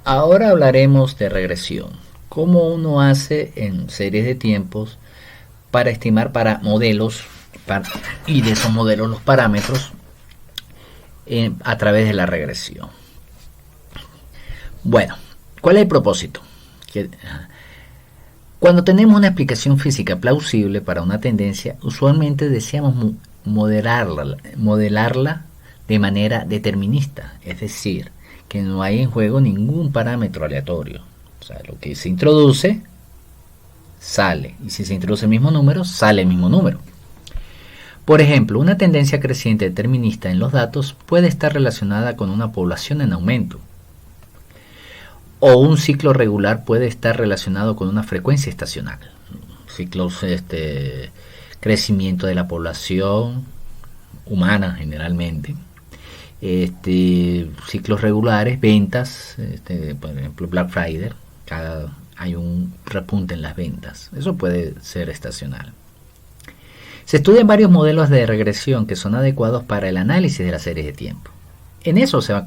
Ahora hablaremos de regresión. Cómo uno hace en series de tiempos para estimar para modelos y de esos modelos los parámetros a través de la regresión. Bueno, ¿cuál es el propósito? Que, cuando tenemos una explicación física plausible para una tendencia, usualmente deseamos modelarla de manera determinista, es decir, que no hay en juego ningún parámetro aleatorio. O sea, lo que se introduce sale, y si se introduce el mismo número, sale el mismo número. Por ejemplo, una tendencia creciente determinista en los datos puede estar relacionada con una población en aumento, o un ciclo regular puede estar relacionado con una frecuencia estacional. Ciclos, crecimiento de la población humana generalmente, ciclos regulares, ventas, por ejemplo Black Friday, hay un repunte en las ventas, eso puede ser estacional. Se estudian varios modelos de regresión que son adecuados para el análisis de las series de tiempo. En eso se va a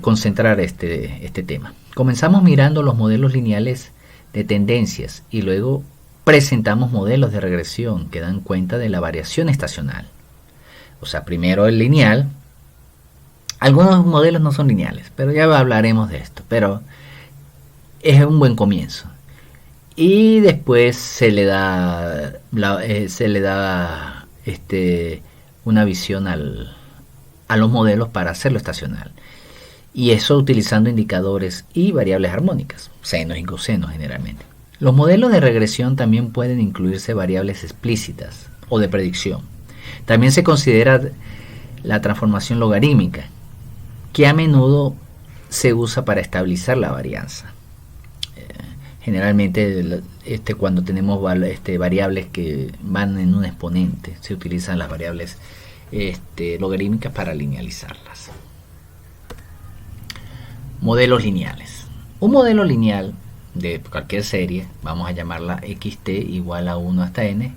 concentrar este tema. Comenzamos mirando los modelos lineales de tendencias y luego presentamos modelos de regresión que dan cuenta de la variación estacional. O sea, primero el lineal. Algunos modelos no son lineales, pero ya hablaremos de esto. Pero es un buen comienzo. Y después se le da una visión a los modelos para hacerlo estacional. Y eso utilizando indicadores y variables armónicas, senos y cosenos generalmente. Los modelos de regresión también pueden incluirse variables explícitas o de predicción. También se considera la transformación logarítmica, que a menudo se usa para estabilizar la varianza. Generalmente cuando tenemos variables que van en un exponente, se utilizan las variables logarítmicas para linealizarlas. Modelos lineales. Un modelo lineal de cualquier serie, vamos a llamarla xt igual a 1 hasta n,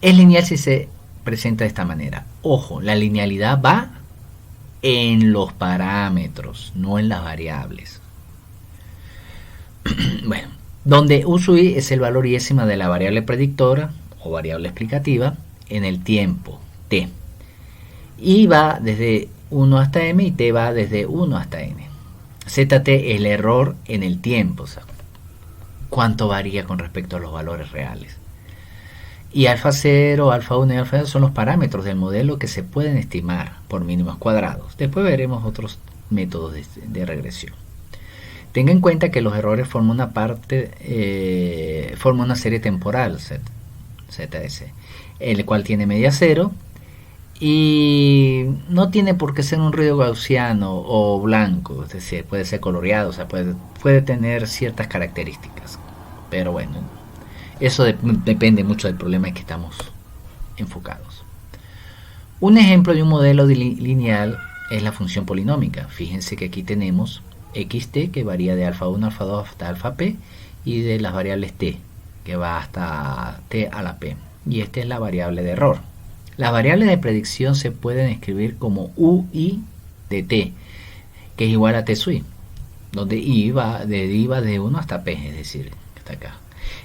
es lineal si se presenta de esta manera. Ojo, la linealidad va en los parámetros, no en las variables. Bueno, donde u sub i es el valor iésima de la variable predictora o variable explicativa en el tiempo t. Y va desde 1 hasta m y t va desde 1 hasta n. ZT es el error en el tiempo, o sea, cuánto varía con respecto a los valores reales. Y alfa 0, alfa 1 y alfa 2 son los parámetros del modelo que se pueden estimar por mínimos cuadrados. Después veremos otros métodos de regresión. Tenga en cuenta que los errores forman una serie temporal, ZS, el cual tiene media cero y no tiene por qué ser un ruido gaussiano o blanco, es decir, puede ser coloreado, o sea, puede tener ciertas características, pero bueno, eso depende mucho del problema en que estamos enfocados. Un ejemplo de un modelo lineal es la función polinómica. Fíjense que aquí tenemos xt, que varía de alfa 1, alfa 2 hasta alfa p, y de las variables t, que va hasta t a la p, y esta es la variable de error. Las variables de predicción se pueden escribir como ui de t, que es igual a t sub i, donde i deriva de 1 hasta p, es decir, hasta acá.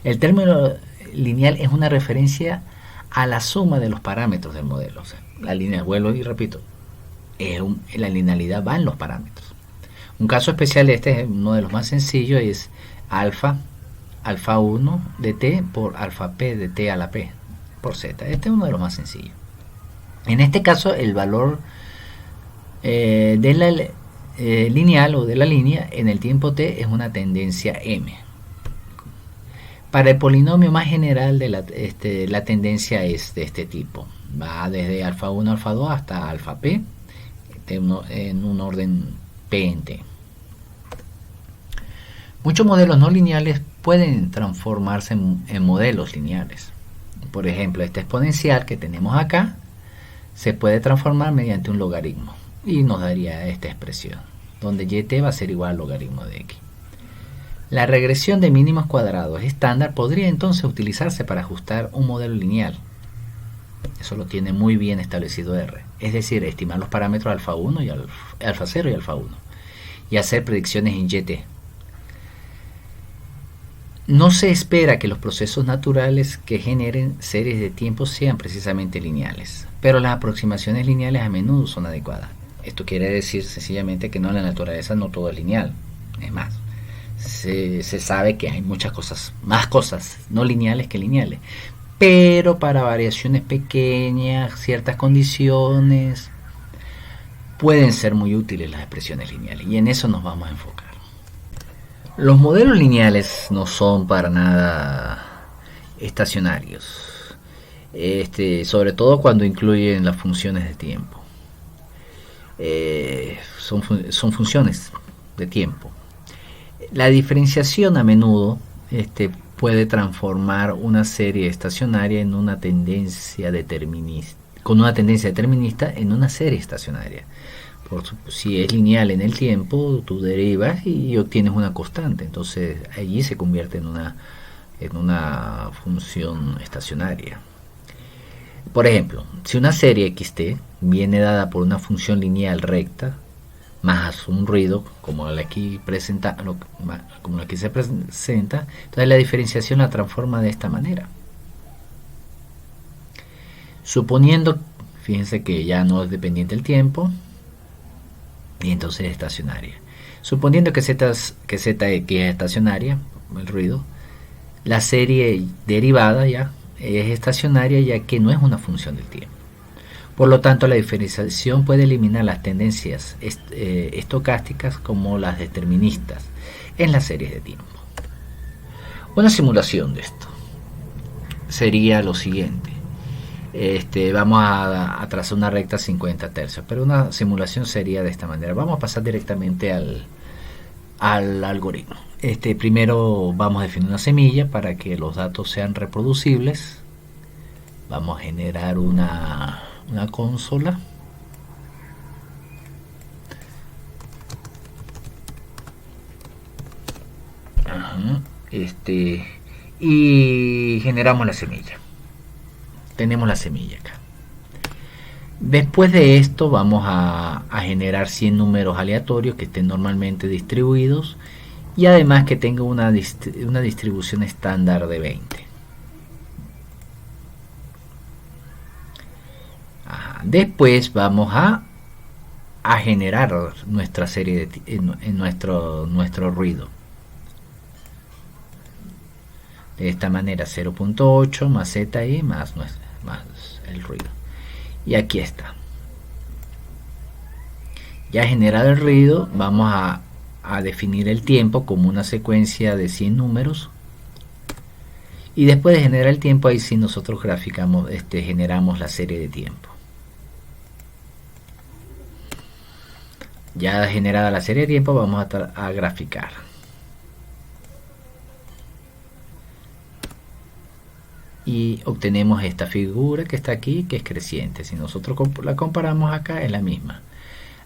El término lineal es una referencia a la suma de los parámetros del modelo. O sea, la línea, vuelvo y repito, la linealidad va en los parámetros. Un caso especial de este es uno de los más sencillos, es alfa 1 de t por alfa p de t a la p por z. Este es uno de los más sencillos. En este caso el valor de la lineal o de la línea en el tiempo t es una tendencia m. Para el polinomio más general de la tendencia es de este tipo. Va desde alfa 1, alfa 2 hasta alfa p en un orden p en t. Muchos modelos no lineales pueden transformarse en modelos lineales. Por ejemplo, este exponencial que tenemos acá se puede transformar mediante un logaritmo y nos daría esta expresión, donde y(t) va a ser igual al logaritmo de x. La regresión de mínimos cuadrados estándar podría entonces utilizarse para ajustar un modelo lineal. Eso lo tiene muy bien establecido R. Es decir, estimar los parámetros alfa 1 y alfa 0 y alfa 1. Y hacer predicciones en YT. No se espera que los procesos naturales que generen series de tiempo sean precisamente lineales, pero las aproximaciones lineales a menudo son adecuadas. Esto quiere decir sencillamente que no, en la naturaleza no todo es lineal. Es más, se sabe que hay muchas cosas, más cosas no lineales que lineales. Pero para variaciones pequeñas, ciertas condiciones, pueden ser muy útiles las expresiones lineales. Y en eso nos vamos a enfocar. Los modelos lineales no son para nada estacionarios, sobre todo cuando incluyen las funciones de tiempo. Son funciones de tiempo. La diferenciación a menudo puede transformar una serie estacionaria en una tendencia determinista, con una tendencia determinista en una serie estacionaria. Si es lineal en el tiempo, tú derivas y obtienes una constante, entonces allí se convierte en una función estacionaria. Por ejemplo, si una serie xt viene dada por una función lineal recta más un ruido, como la aquí se presenta, entonces la diferenciación la transforma de esta manera. Suponiendo, fíjense que ya no es dependiente del tiempo, y entonces es estacionaria. Suponiendo que zx es estacionaria, el ruido, la serie derivada ya es estacionaria, ya que no es una función del tiempo. Por lo tanto, la diferenciación puede eliminar las tendencias estocásticas como las deterministas en las series de tiempo. Una simulación de esto sería lo siguiente. Vamos a trazar una recta 50 tercios, pero una simulación sería de esta manera. Vamos a pasar directamente al algoritmo. Primero vamos a definir una semilla para que los datos sean reproducibles. Vamos a generar una consola. Y generamos la semilla. Tenemos la semilla acá. Después de esto vamos a generar 100 números aleatorios que estén normalmente distribuidos y además que tenga una distribución estándar de 20. Después vamos a generar nuestra serie en nuestro ruido. De esta manera 0.8 más ZI más el ruido. Y aquí está. Ya generado el ruido, vamos a definir el tiempo como una secuencia de 100 números. Y después de generar el tiempo, ahí sí nosotros generamos la serie de tiempo. Ya generada la serie de tiempo, vamos a graficar. Y obtenemos esta figura que está aquí, que es creciente. Si nosotros la comparamos acá, es la misma.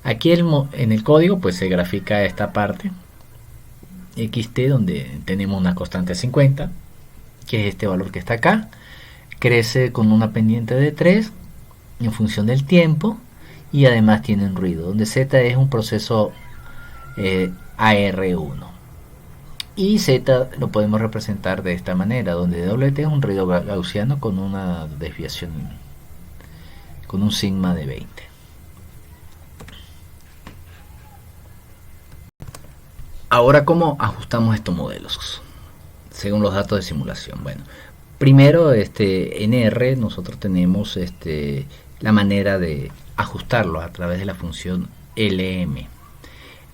Aquí en el código pues se grafica esta parte xt, donde tenemos una constante 50, que es este valor que está acá. Crece con una pendiente de 3 en función del tiempo y además tiene un ruido, donde z es un proceso AR1. Y z lo podemos representar de esta manera, donde wt es un ruido gaussiano con una desviación, con un sigma de 20. Ahora, ¿cómo ajustamos estos modelos según los datos de simulación? Bueno, primero en R nosotros tenemos la manera de ajustarlo a través de la función LM.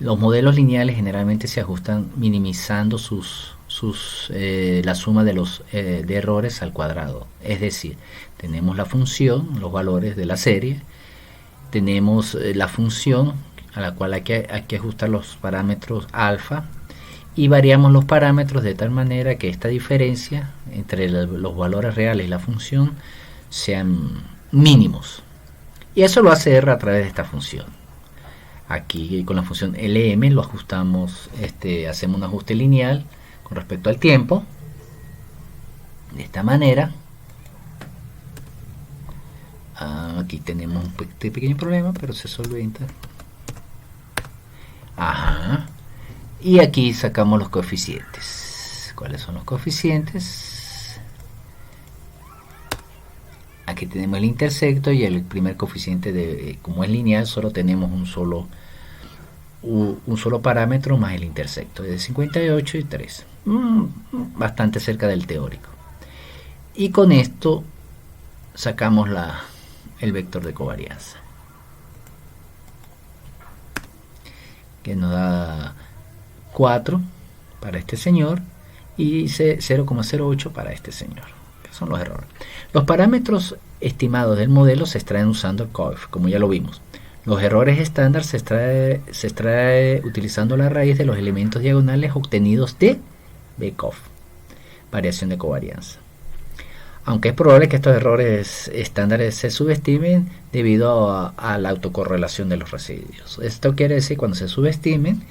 Los modelos lineales generalmente se ajustan minimizando la suma de errores al cuadrado. Es decir, tenemos la función, los valores de la serie, tenemos la función a la cual hay que ajustar los parámetros alfa y variamos los parámetros de tal manera que esta diferencia entre los valores reales y la función sean mínimos. Y eso lo hace R a través de esta función. Aquí con la función LM lo ajustamos, hacemos un ajuste lineal con respecto al tiempo, de esta manera. aquí tenemos un pequeño problema, pero se solventa. Ajá. Y aquí sacamos los coeficientes. ¿Cuáles son los coeficientes? Aquí tenemos el intersecto y el primer coeficiente de, como es lineal, solo tenemos un solo parámetro más el intersecto, es de 58 y 3. Bastante cerca del teórico. Y con esto sacamos el vector de covarianza, que nos da 4 para este señor y 0,08 para este señor, que son los errores. Los parámetros estimados del modelo se extraen usando el COEF, como ya lo vimos. Los errores estándar se extrae utilizando la raíz de los elementos diagonales obtenidos de Beckhoff, variación de covarianza. Aunque es probable que estos errores estándares se subestimen debido a la autocorrelación de los residuos. Esto quiere decir, cuando se subestimen,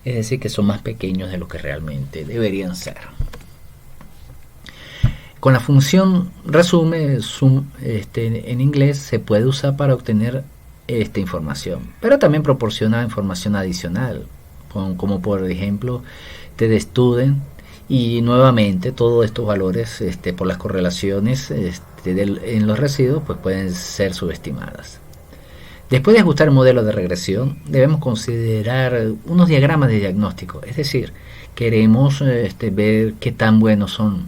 es decir, que son más pequeños de lo que realmente deberían ser. Con la función resume, en inglés, se puede usar para obtener esta información, pero también proporciona información adicional, como por ejemplo testudent, y nuevamente todos estos valores por las correlaciones en los residuos pues pueden ser subestimadas. Después de ajustar el modelo de regresión, debemos considerar unos diagramas de diagnóstico, es decir, queremos ver qué tan buenos son,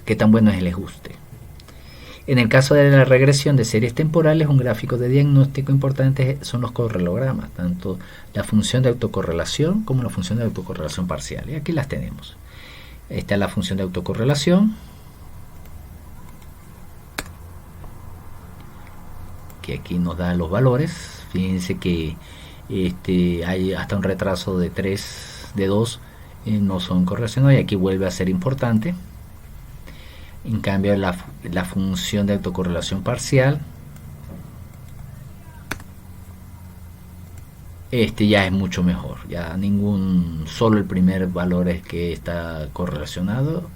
qué tan bueno es el ajuste. En el caso de la regresión de series temporales, un gráfico de diagnóstico importante son los correlogramas, tanto la función de autocorrelación como la función de autocorrelación parcial. Y aquí las tenemos. Esta es la función de autocorrelación, que aquí nos da los valores. Fíjense que hay hasta un retraso de 2, no son correlacionados, y aquí vuelve a ser importante. En cambio, la función de autocorrelación parcial ya es mucho mejor. Ya solo el primer valor es que está correlacionado,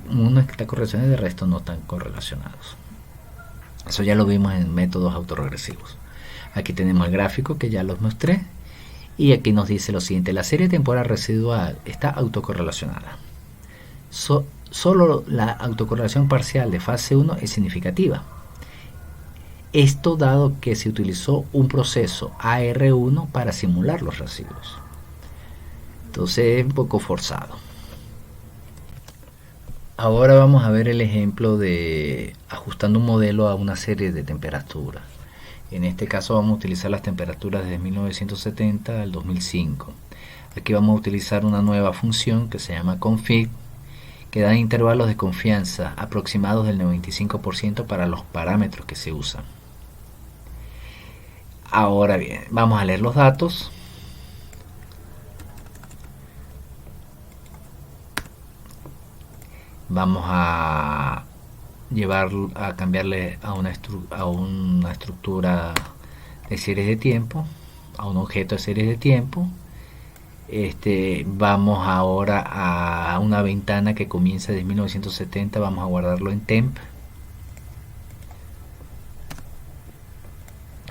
uno es que está correlacionado y el resto no están correlacionados. Eso ya lo vimos en métodos autorregresivos. Aquí tenemos el gráfico que ya los mostré, y aquí nos dice lo siguiente: la serie temporal residual está autocorrelacionada. Solo la autocorrelación parcial de fase 1 es significativa. Esto dado que se utilizó un proceso AR1 para simular los residuos. Entonces es un poco forzado. Ahora vamos a ver el ejemplo de ajustando un modelo a una serie de temperaturas. En este caso vamos a utilizar las temperaturas desde 1970 al 2005. Aquí vamos a utilizar una nueva función que se llama config, que da intervalos de confianza aproximados del 95% para los parámetros que se usan. Ahora bien, vamos a leer los datos. Vamos a cambiarle a una estructura de series de tiempo, a un objeto de series de tiempo. Vamos ahora a una ventana que comienza desde 1970, vamos a guardarlo en temp.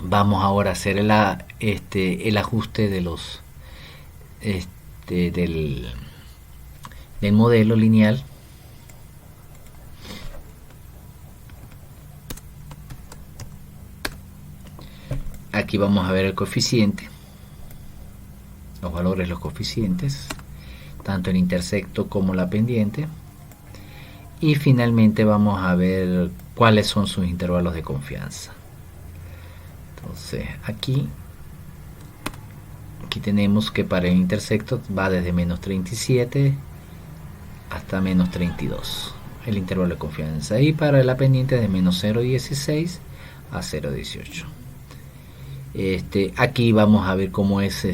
Vamos ahora a hacer el ajuste de los del modelo lineal. Aquí vamos a ver el coeficiente, los valores de los coeficientes, tanto el intersecto como la pendiente, y finalmente vamos a ver cuáles son sus intervalos de confianza. Entonces aquí tenemos que para el intersecto va desde menos 37 hasta menos 32 el intervalo de confianza, y para la pendiente de menos 0,16 a 0,18. Aquí vamos a ver cómo es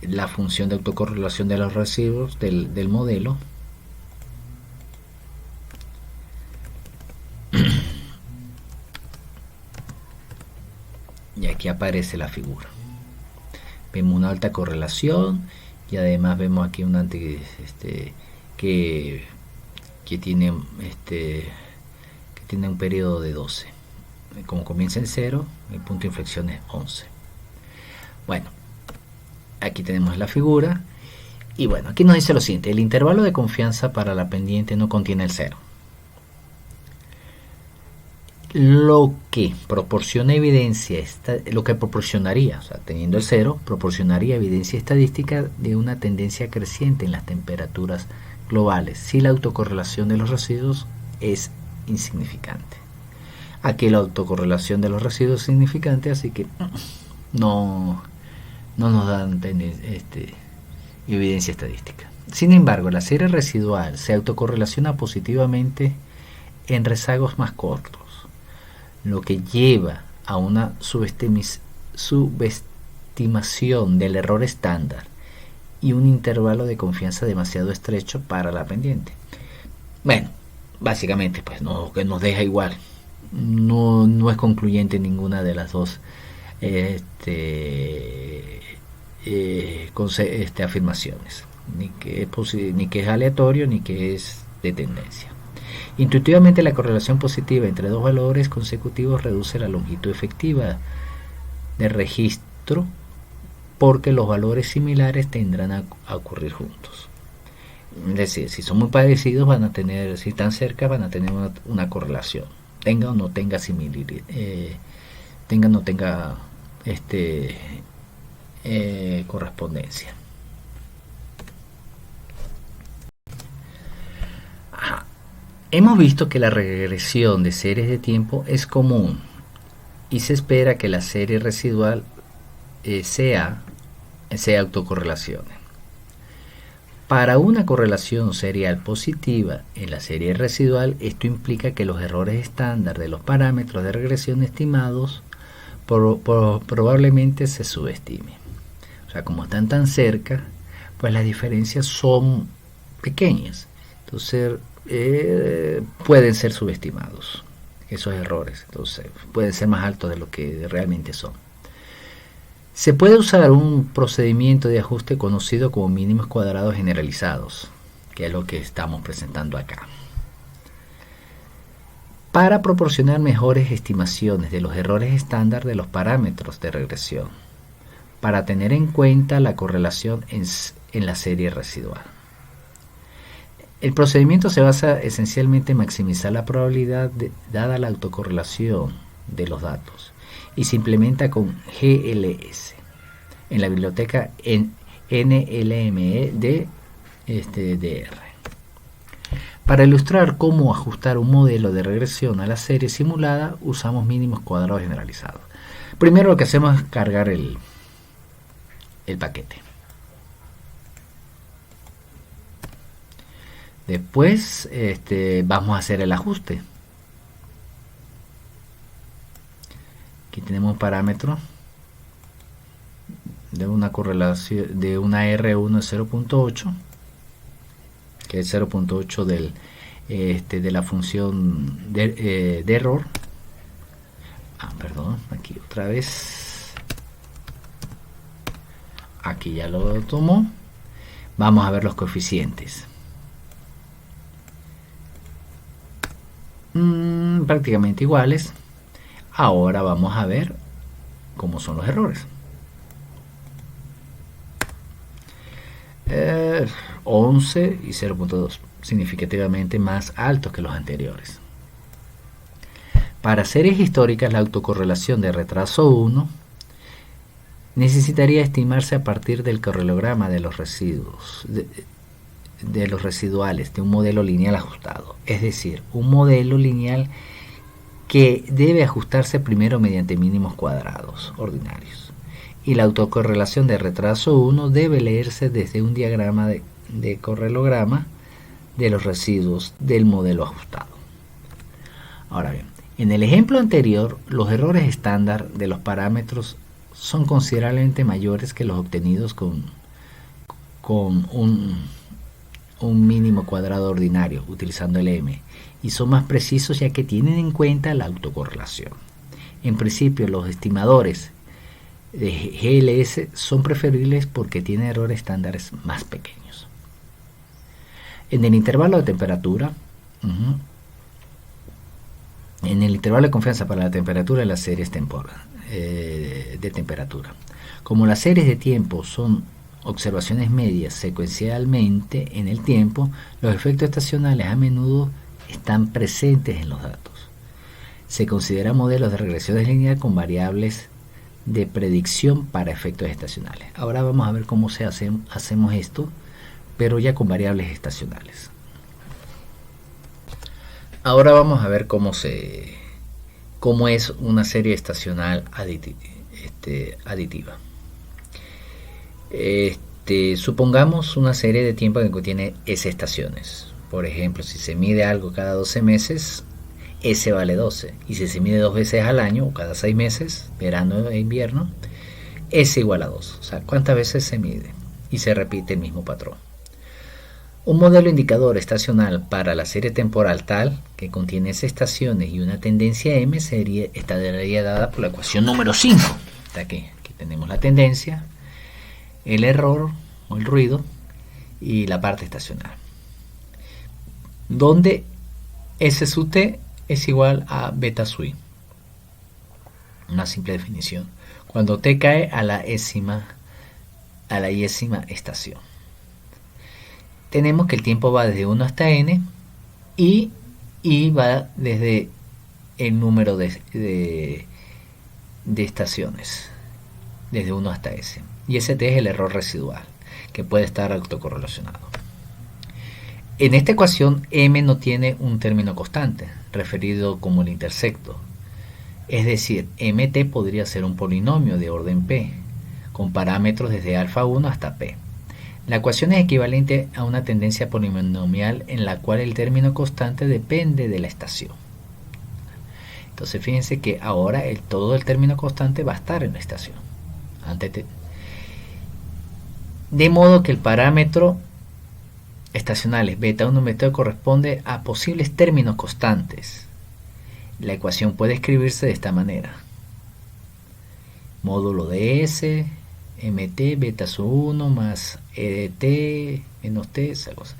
la función de autocorrelación de los residuos del modelo. Y aquí aparece la figura. Vemos una alta correlación, y además vemos aquí un que tiene un periodo de 12. como comienza en 0, el punto de inflexión es 11. Bueno, aquí tenemos la figura. Y bueno, aquí nos dice lo siguiente: el intervalo de confianza para la pendiente no contiene el 0. Lo que proporciona evidencia, lo que proporcionaría, o sea, teniendo el 0, proporcionaría evidencia estadística de una tendencia creciente en las temperaturas globales si la autocorrelación de los residuos es insignificante. Aquí la autocorrelación de los residuos es significante, así que no nos dan evidencia estadística. Sin embargo, la serie residual se autocorrelaciona positivamente en rezagos más cortos, lo que lleva a una subestimación del error estándar y un intervalo de confianza demasiado estrecho para la pendiente. Bueno, básicamente pues que nos deja igual. No es concluyente ninguna de las dos afirmaciones, ni que es aleatorio ni que es de tendencia. Intuitivamente, la correlación positiva entre dos valores consecutivos reduce la longitud efectiva de registro, porque los valores similares tendrán a ocurrir juntos. Es decir, si son muy parecidos, si están cerca, van a tener una correlación, tenga o no tenga similitud, tenga o no tenga correspondencia. Hemos visto que la regresión de series de tiempo es común y se espera que la serie residual se autocorrelacione. Para una correlación serial positiva en la serie residual, esto implica que los errores estándar de los parámetros de regresión estimados probablemente se subestimen. O sea, como están tan cerca, pues las diferencias son pequeñas. Entonces, pueden ser subestimados esos errores. Entonces, pueden ser más altos de lo que realmente son. Se puede usar un procedimiento de ajuste conocido como mínimos cuadrados generalizados, que es lo que estamos presentando acá, para proporcionar mejores estimaciones de los errores estándar de los parámetros de regresión, para tener en cuenta la correlación en la serie residual. El procedimiento se basa esencialmente en maximizar la probabilidad dada la autocorrelación de los datos, y se implementa con GLS en la biblioteca NLME de DR. Para ilustrar cómo ajustar un modelo de regresión a la serie simulada, usamos mínimos cuadrados generalizados. Primero lo que hacemos es cargar el paquete. Después vamos a hacer el ajuste. Aquí tenemos un parámetro de una correlación de una R1 de 0.8, que es 0.8 de la función de error. Perdón, aquí otra vez. Aquí ya lo tomó. Vamos a ver los coeficientes. Prácticamente iguales. Ahora vamos a ver cómo son los errores. 11 y 0.2, significativamente más altos que los anteriores. Para series históricas, la autocorrelación de retraso 1 necesitaría estimarse a partir del correlograma de los residuos, de los residuales de un modelo lineal ajustado, es decir, un modelo lineal que debe ajustarse primero mediante mínimos cuadrados ordinarios, y la autocorrelación de retraso 1 debe leerse desde un diagrama de correlograma de los residuos del modelo ajustado. Ahora bien, en el ejemplo anterior, los errores estándar de los parámetros son considerablemente mayores que los obtenidos con un mínimo cuadrado ordinario utilizando el M, y son más precisos ya que tienen en cuenta la autocorrelación. En principio, los estimadores de GLS son preferibles porque tienen errores estándares más pequeños. En el intervalo de temperatura, en el intervalo de confianza para la temperatura de las series de temperatura. Como las series de tiempo son observaciones medias secuencialmente en el tiempo, los efectos estacionales a menudo están presentes en los datos. Se consideran modelos de regresiones lineal con variables de predicción para efectos estacionales. Ahora vamos a ver cómo hacemos esto, pero ya con variables estacionales. Ahora vamos a ver cómo es una serie estacional aditiva. Supongamos una serie de tiempo que contiene S estaciones. Por ejemplo, si se mide algo cada 12 meses, S vale 12. Y si se mide 2 veces al año, o cada 6 meses, verano e invierno, S igual a 2. O sea, ¿cuántas veces se mide? Y se repite el mismo patrón. Un modelo indicador estacional para la serie temporal tal que contiene S estaciones y una tendencia M estaría dada por la ecuación número 5. Está aquí tenemos la tendencia, el error o el ruido y la parte estacional. Donde S sub t es igual a beta sub i. Una simple definición. Cuando t cae a la ésima estación. Tenemos que el tiempo va desde 1 hasta n y va desde el número de estaciones, desde 1 hasta s. Y st es el error residual, que puede estar autocorrelacionado. En esta ecuación, m no tiene un término constante, referido como el intersecto. Es decir, mt podría ser un polinomio de orden p, con parámetros desde alfa 1 hasta p. La ecuación es equivalente a una tendencia polinomial en la cual el término constante depende de la estación. Entonces fíjense que ahora todo el término constante va a estar en la estación. De modo que el parámetro estacional es beta 1 beta 2 corresponde a posibles términos constantes. La ecuación puede escribirse de esta manera. Módulo de S, mt, beta sub 1 más edt menos t, esa cosa.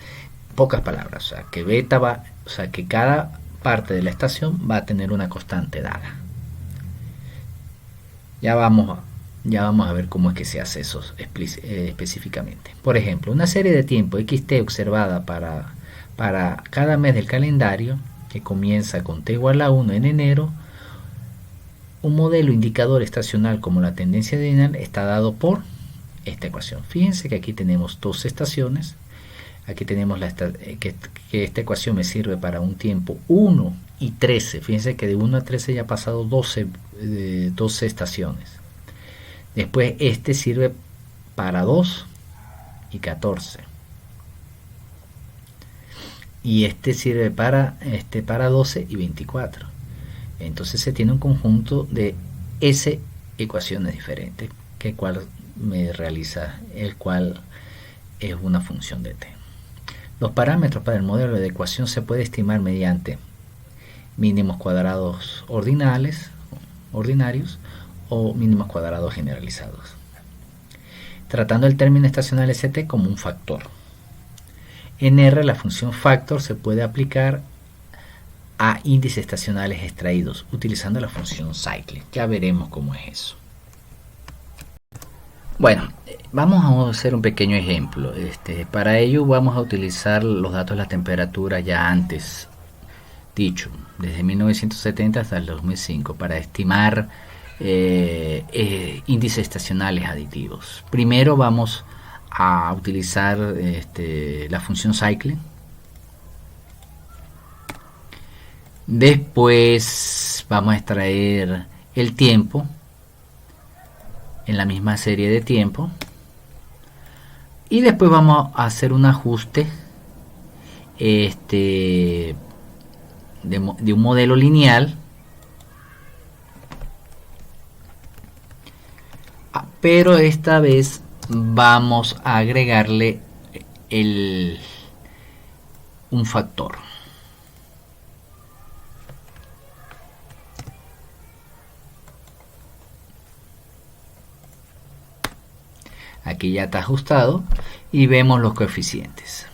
Pocas palabras, o sea que cada parte de la estación va a tener una constante dada. Ya vamos a ver cómo es que se hace eso específicamente. Por ejemplo, una serie de tiempo xt observada para cada mes del calendario, que comienza con t igual a 1 en enero. Un modelo indicador estacional como la tendencia lineal está dado por esta ecuación. Fíjense que aquí tenemos dos estaciones. Aquí tenemos que esta ecuación me sirve para un tiempo 1 y 13. Fíjense que de 1 a 13 ya ha pasado 12 estaciones. Después este sirve para 2 y 14. Y este sirve para 12 y 24. Entonces se tiene un conjunto de S ecuaciones diferentes, el cual es una función de t. Los parámetros para el modelo de ecuación se puede estimar mediante mínimos cuadrados ordinarios o mínimos cuadrados generalizados, tratando el término estacional st como un factor. En R la función factor se puede aplicar a índices estacionales extraídos utilizando la función cycling. Ya veremos cómo es eso. Bueno, vamos a hacer un pequeño ejemplo. Para ello vamos a utilizar los datos de la temperatura ya antes dicho, desde 1970 hasta el 2005, para estimar índices estacionales aditivos. Primero vamos a utilizar la función cycling. Después vamos a extraer el tiempo en la misma serie de tiempo y después vamos a hacer un ajuste de un modelo lineal, pero esta vez vamos a agregarle un factor. Aquí ya está ajustado y vemos los coeficientes.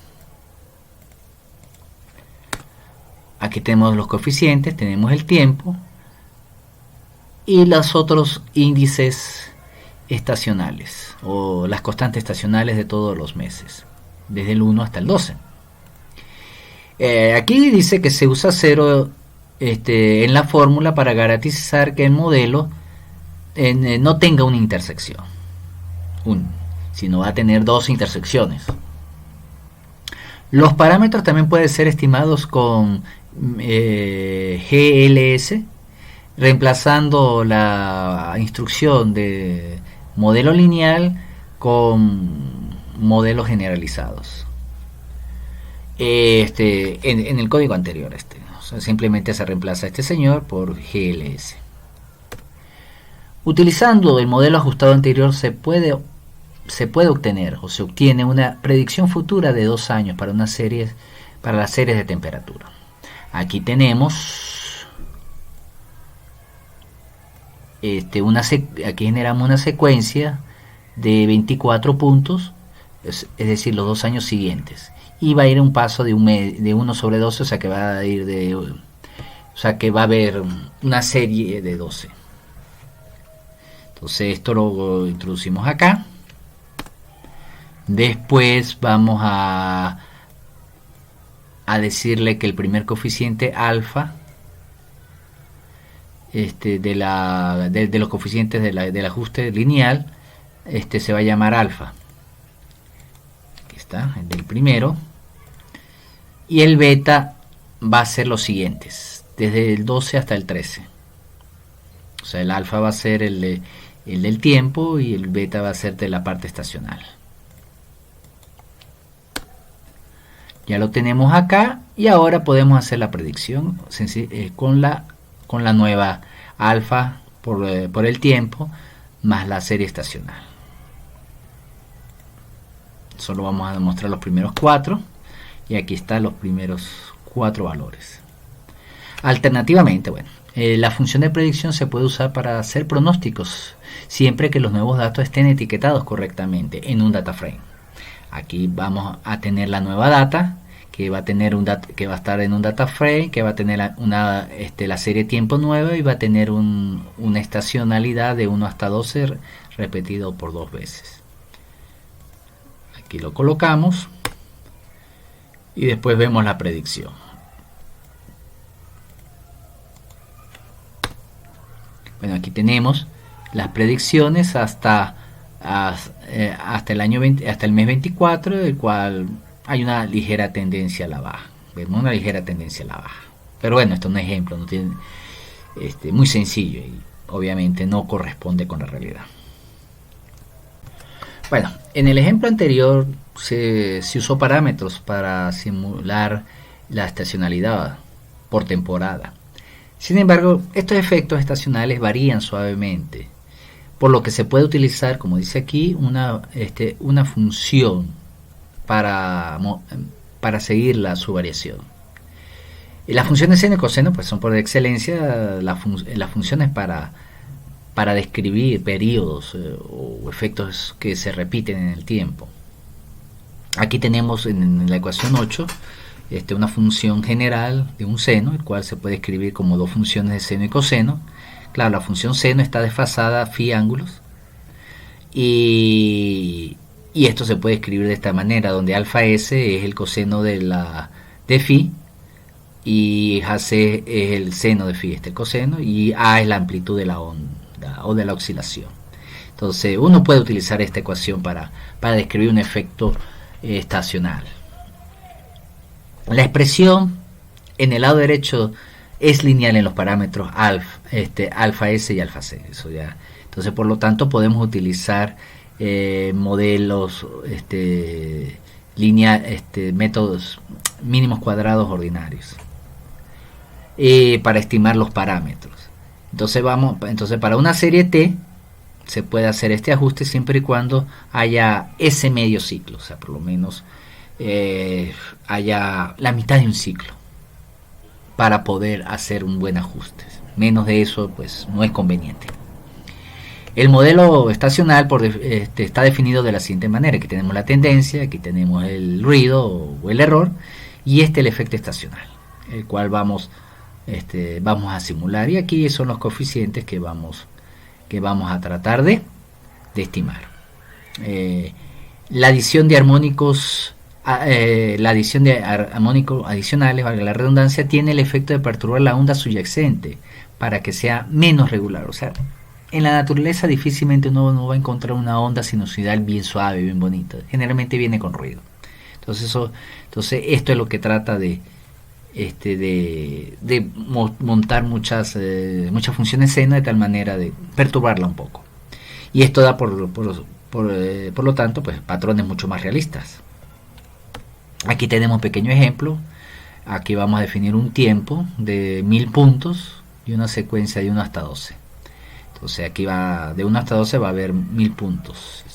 Aquí tenemos los coeficientes, tenemos el tiempo y los otros índices estacionales o las constantes estacionales de todos los meses, desde el 1 hasta el 12. Aquí dice que se usa 0 en la fórmula para garantizar que el modelo no tenga una intersección, sino va a tener dos intersecciones. Los parámetros también pueden ser estimados con GLS, reemplazando la instrucción de modelo lineal con modelos generalizados. En el código anterior, o sea, simplemente se reemplaza este señor por GLS. Utilizando el modelo ajustado anterior se puede obtener o se obtiene una predicción futura de 2 años para las series de temperatura. Aquí tenemos aquí generamos una secuencia de 24 puntos, es decir, los 2 años siguientes, y va a ir un paso de 1 sobre 12, o sea que va a ir o sea que va a haber una serie de 12. Entonces esto lo introducimos acá. Después vamos a decirle que el primer coeficiente alfa de los coeficientes del ajuste lineal se va a llamar alfa. Aquí está, el del primero. Y el beta va a ser los siguientes, desde el 12 hasta el 13. O sea, el alfa va a ser el del tiempo y el beta va a ser de la parte estacional. Ya lo tenemos acá y ahora podemos hacer la predicción con la nueva alfa por el tiempo más la serie estacional. Solo vamos a demostrar los primeros 4 y aquí están los primeros 4 valores. Alternativamente, la función de predicción se puede usar para hacer pronósticos siempre que los nuevos datos estén etiquetados correctamente en un data frame. Aquí vamos a tener la nueva data que va a estar en un data frame, que va a tener la serie tiempo nueva y va a tener una estacionalidad de 1 hasta 12 repetido por 2 veces. Aquí lo colocamos y después vemos la predicción. Bueno, aquí tenemos las predicciones hasta el mes 24, el cual hay una ligera tendencia a la baja. Vemos una ligera tendencia a la baja. Pero bueno, esto es un ejemplo, no tiene, muy sencillo y obviamente no corresponde con la realidad. Bueno, en el ejemplo anterior se usó parámetros para simular la estacionalidad por temporada. Sin embargo, estos efectos estacionales varían suavemente, por lo que se puede utilizar, como dice aquí, una función para seguir su variación. Y las funciones seno y coseno pues son por excelencia las funciones para describir periodos o efectos que se repiten en el tiempo. Aquí tenemos en la ecuación 8 una función general de un seno, el cual se puede escribir como dos funciones de seno y coseno. Claro, la función seno está desfasada phi ángulos y esto se puede escribir de esta manera, donde alfa s es el coseno de phi y AC es el seno de phi, el coseno, y A es la amplitud de la onda o de la oscilación. Entonces uno puede utilizar esta ecuación para describir un efecto estacional. La expresión en el lado derecho es lineal en los parámetros alfa s y alfa c. Eso ya. Entonces, por lo tanto, podemos utilizar modelos métodos mínimos cuadrados ordinarios para estimar los parámetros. Entonces, para una serie T se puede hacer este ajuste siempre y cuando haya ese medio ciclo, o sea, por lo menos haya la mitad de un ciclo para poder hacer un buen ajuste. Menos de eso pues no es conveniente. El modelo estacional está definido de la siguiente manera: aquí tenemos la tendencia, aquí tenemos el ruido o el error y el efecto estacional. el cual vamos a simular, y aquí son los coeficientes que vamos a tratar de estimar. La adición de armónicos adicionales, valga la redundancia, tiene el efecto de perturbar la onda subyacente para que sea menos regular. O sea, en la naturaleza difícilmente uno no va a encontrar una onda sinusoidal bien suave, bien bonita. Generalmente viene con ruido. Entonces esto es lo que trata de montar muchas funciones seno, de tal manera de perturbarla un poco. Y esto da por lo tanto, pues, patrones mucho más realistas. Aquí tenemos un pequeño ejemplo. Aquí vamos a definir un tiempo de 1000 puntos y una secuencia de 1 hasta 12. Entonces aquí va de 1 hasta 12, va a haber 1000 puntos.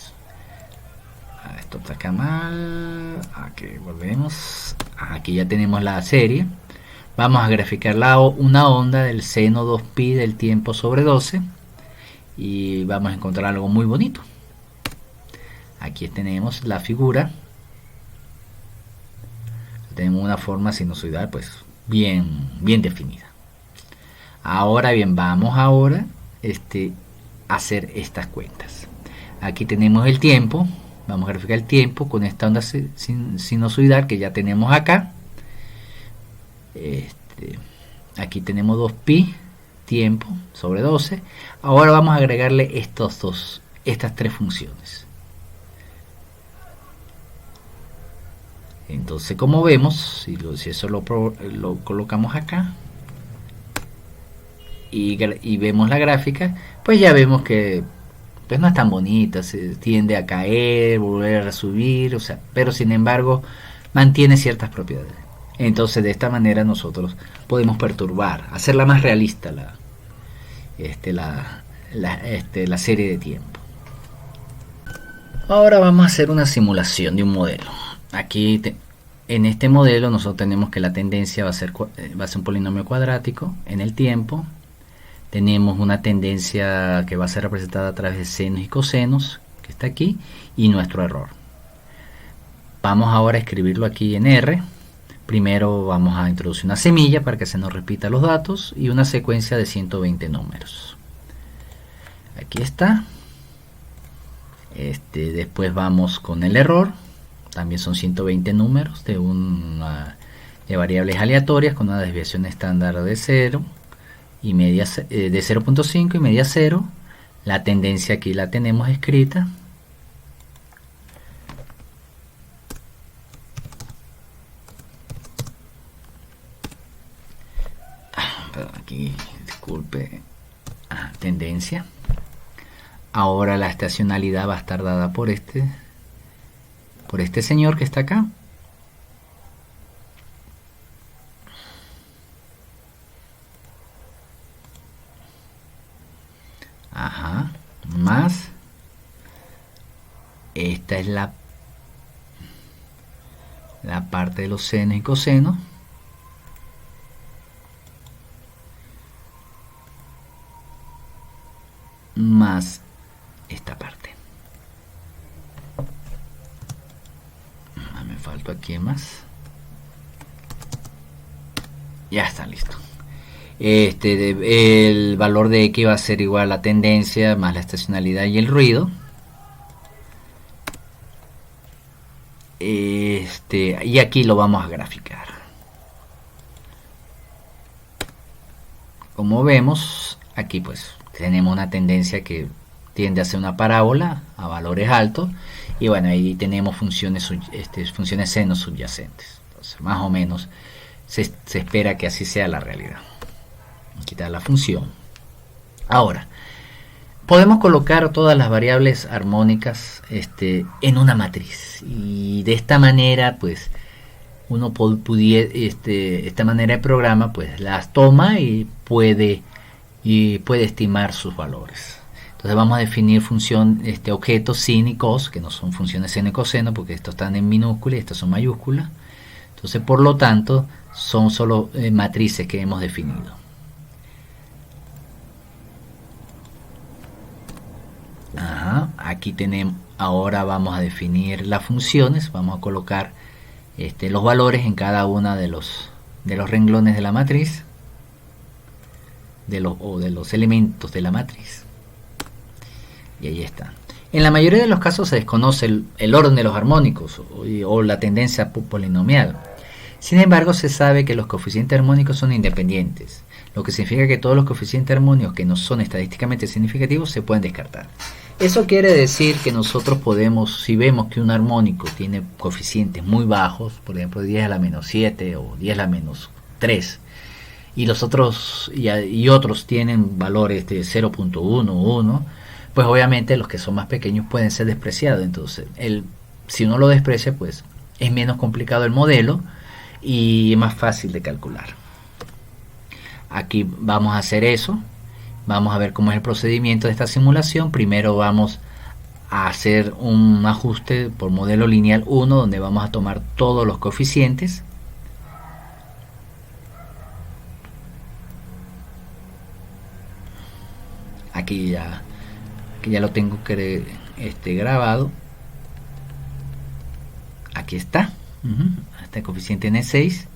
Esto está acá mal. Aquí volvemos. Aquí ya tenemos la serie. Vamos a graficar una onda del seno 2pi del tiempo sobre 12 y vamos a encontrar algo muy bonito. Aquí tenemos la figura. Tenemos una forma sinusoidal, pues, bien definida. Ahora bien, vamos ahora a hacer estas cuentas. Aquí tenemos el tiempo. Vamos a graficar el tiempo con esta onda sinusoidal que ya tenemos acá. Aquí tenemos 2pi tiempo sobre 12. Ahora vamos a agregarle estas tres funciones. Entonces, como vemos, si eso lo colocamos acá y vemos la gráfica, pues ya vemos que pues no es tan bonita, se tiende a caer, volver a subir, o sea, pero sin embargo mantiene ciertas propiedades. Entonces, de esta manera nosotros podemos perturbar, hacerla más realista la serie de tiempo. Ahora vamos a hacer una simulación de un modelo. Aquí en este modelo nosotros tenemos que la tendencia va a ser un polinomio cuadrático en el tiempo. Tenemos una tendencia que va a ser representada a través de senos y cosenos, que está aquí, y nuestro error. Vamos ahora a escribirlo aquí en R. Primero vamos a introducir una semilla para que se nos repita los datos y una secuencia de 120 números. Aquí está. Después vamos con el error. También son 120 números de variables aleatorias con una desviación estándar de 0 y media de 0.5 y media 0. La tendencia aquí la tenemos escrita. Aquí, disculpe, tendencia. Ahora la estacionalidad va a estar dada por este señor que está acá. Más esta es la parte de los senos y cosenos, más esta parte. Me falta aquí más. Ya está listo. El valor de X va a ser igual a la tendencia más la estacionalidad y el ruido. Y aquí lo vamos a graficar. Como vemos, aquí pues tenemos una tendencia que tiende a ser una parábola a valores altos, y bueno, ahí tenemos funciones seno subyacentes. Entonces, más o menos se espera que así sea la realidad. Aquí está la función. Ahora, podemos colocar todas las variables armónicas en una matriz, y de esta manera pues uno esta manera de programa pues las toma y puede estimar sus valores. Entonces vamos a definir objetos sin y cos, que no son funciones seno y coseno porque estos están en minúscula y estos son mayúsculas. Entonces, por lo tanto, son solo matrices que hemos definido. Aquí tenemos, ahora vamos a definir las funciones, vamos a colocar los valores en cada una de los de los renglones de la matriz, o de los elementos de la matriz. Y ahí está. En la mayoría de los casos se desconoce el orden de los armónicos o la tendencia polinomial. Sin embargo, se sabe que los coeficientes armónicos son independientes, lo que significa que todos los coeficientes armónicos que no son estadísticamente significativos se pueden descartar. Eso quiere decir que nosotros podemos, si vemos que un armónico tiene coeficientes muy bajos, por ejemplo 10 a la menos 7 o 10 a la menos 3, y los otros y otros tienen valores de 0.1 o 1, pues obviamente los que son más pequeños pueden ser despreciados. Entonces, si uno lo desprecia, pues es menos complicado el modelo y es más fácil de calcular. Aquí vamos a hacer eso. Vamos a ver cómo es el procedimiento de esta simulación. Primero vamos a hacer un ajuste por modelo lineal 1, donde vamos a tomar todos los coeficientes. Aquí ya lo tengo grabado. Aquí está. Este coeficiente N6.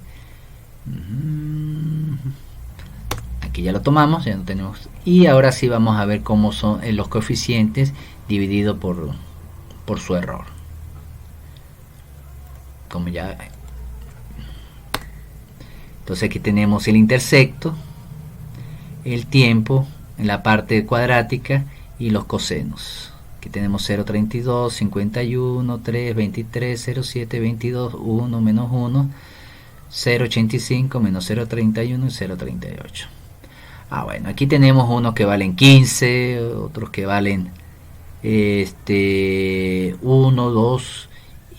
Aquí ya lo tomamos, ya no tenemos. Y ahora sí vamos a ver cómo son los coeficientes dividido por su error. Como ya. Entonces aquí tenemos el intersecto, el tiempo en la parte cuadrática y los cosenos. Aquí tenemos 0,32, 51, 3, 23, 0,7, 22, 1, menos 1, 0,85, menos 0,31 y 0,38. Bueno, aquí tenemos unos que valen 15, otros que valen 1, 2,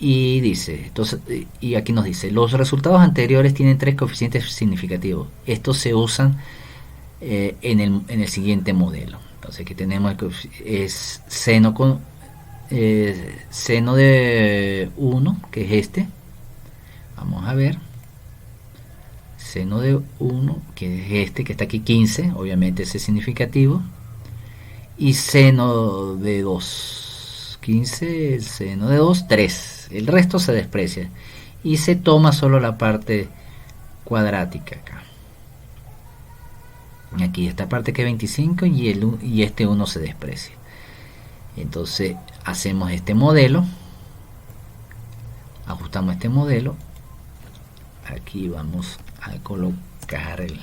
y dice, entonces, y aquí nos dice, los resultados anteriores tienen 3 coeficientes significativos. Estos se usan en el siguiente modelo. Entonces aquí tenemos es seno de 1, que es este. Vamos a ver. Seno de 1, que es este, que está aquí 15, obviamente ese es significativo. Y seno de 2, 15, el seno de 2, 3. El resto se desprecia. Y se toma solo la parte cuadrática acá. Aquí esta parte que es 25 y este 1 se desprecia. Entonces hacemos este modelo, ajustamos este modelo. Aquí vamos a colocar el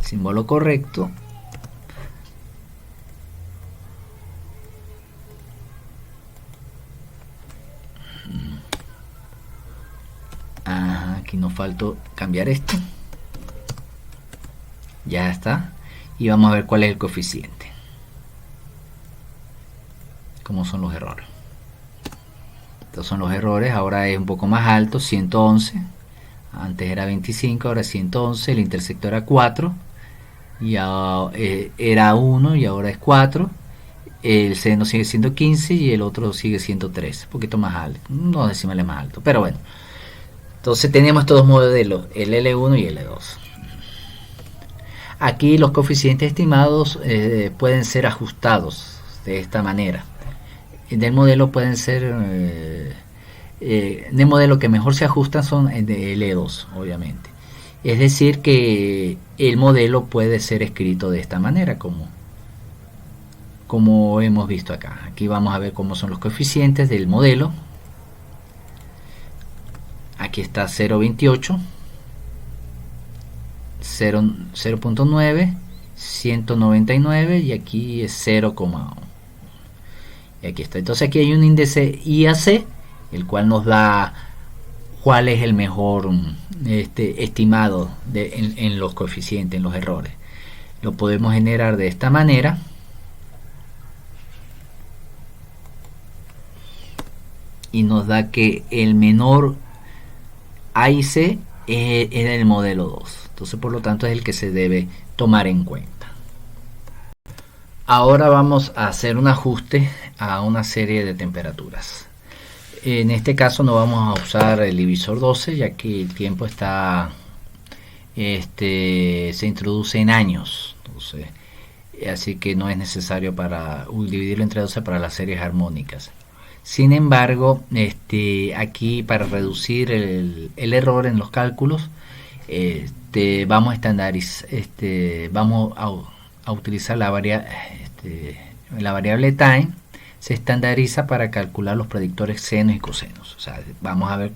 símbolo correcto. Aquí nos faltó cambiar esto. Ya está. Y vamos a ver cuál es el coeficiente. Cómo son los errores. Estos son los errores. Ahora es un poco más alto, 111. Antes era 25, ahora es 111. El intersecto era 4. Y era 1 y ahora es 4. El seno sigue siendo 15 y el otro sigue siendo 3. Un poquito más alto. 2 decimales más alto. Pero bueno. Entonces tenemos estos dos modelos, el L1 y el L2. Aquí los coeficientes estimados pueden ser ajustados de esta manera. Del modelo pueden ser... del modelo que mejor se ajustan son de L2, obviamente. Es decir que el modelo puede ser escrito de esta manera, como hemos visto acá. Aquí vamos a ver cómo son los coeficientes del modelo. Aquí está 0,28, 0.9, 199 y aquí es 0,1. Y aquí está. Entonces aquí hay un índice IAC, el cual nos da cuál es el mejor estimado en los coeficientes, en los errores. Lo podemos generar de esta manera. Y nos da que el menor A y C es el modelo 2. Entonces por lo tanto es el que se debe tomar en cuenta. Ahora vamos a hacer un ajuste a una serie de temperaturas. En este caso no vamos a usar el divisor 12, ya que el tiempo está se introduce en años. Entonces, así que no es necesario para dividirlo entre 12 para las series armónicas. Sin embargo, aquí para reducir el error en los cálculos, Vamos a estandarizar, vamos a utilizar la variable time. Se estandariza para calcular los predictores senos y cosenos. O sea, vamos a ver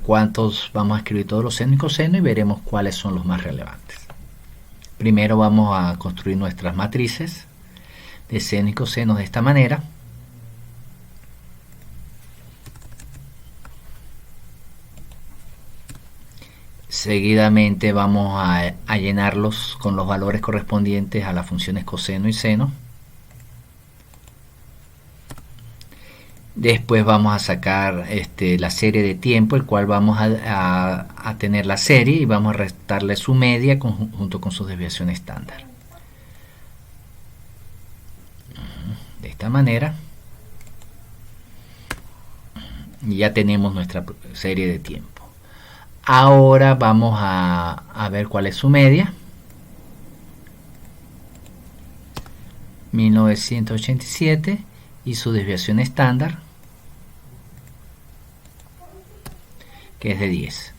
cuántos, vamos a escribir todos los senos y cosenos y veremos cuáles son los más relevantes. Primero vamos a construir nuestras matrices de seno y coseno de esta manera. Seguidamente vamos a llenarlos con los valores correspondientes a las funciones coseno y seno. Después vamos a sacar la serie de tiempo, el cual vamos a tener la serie y vamos a restarle su media junto con sus desviaciones estándar. De esta manera ya tenemos nuestra serie de tiempo. Ahora vamos a ver cuál es su media. 1987 y su desviación estándar, que es de 10.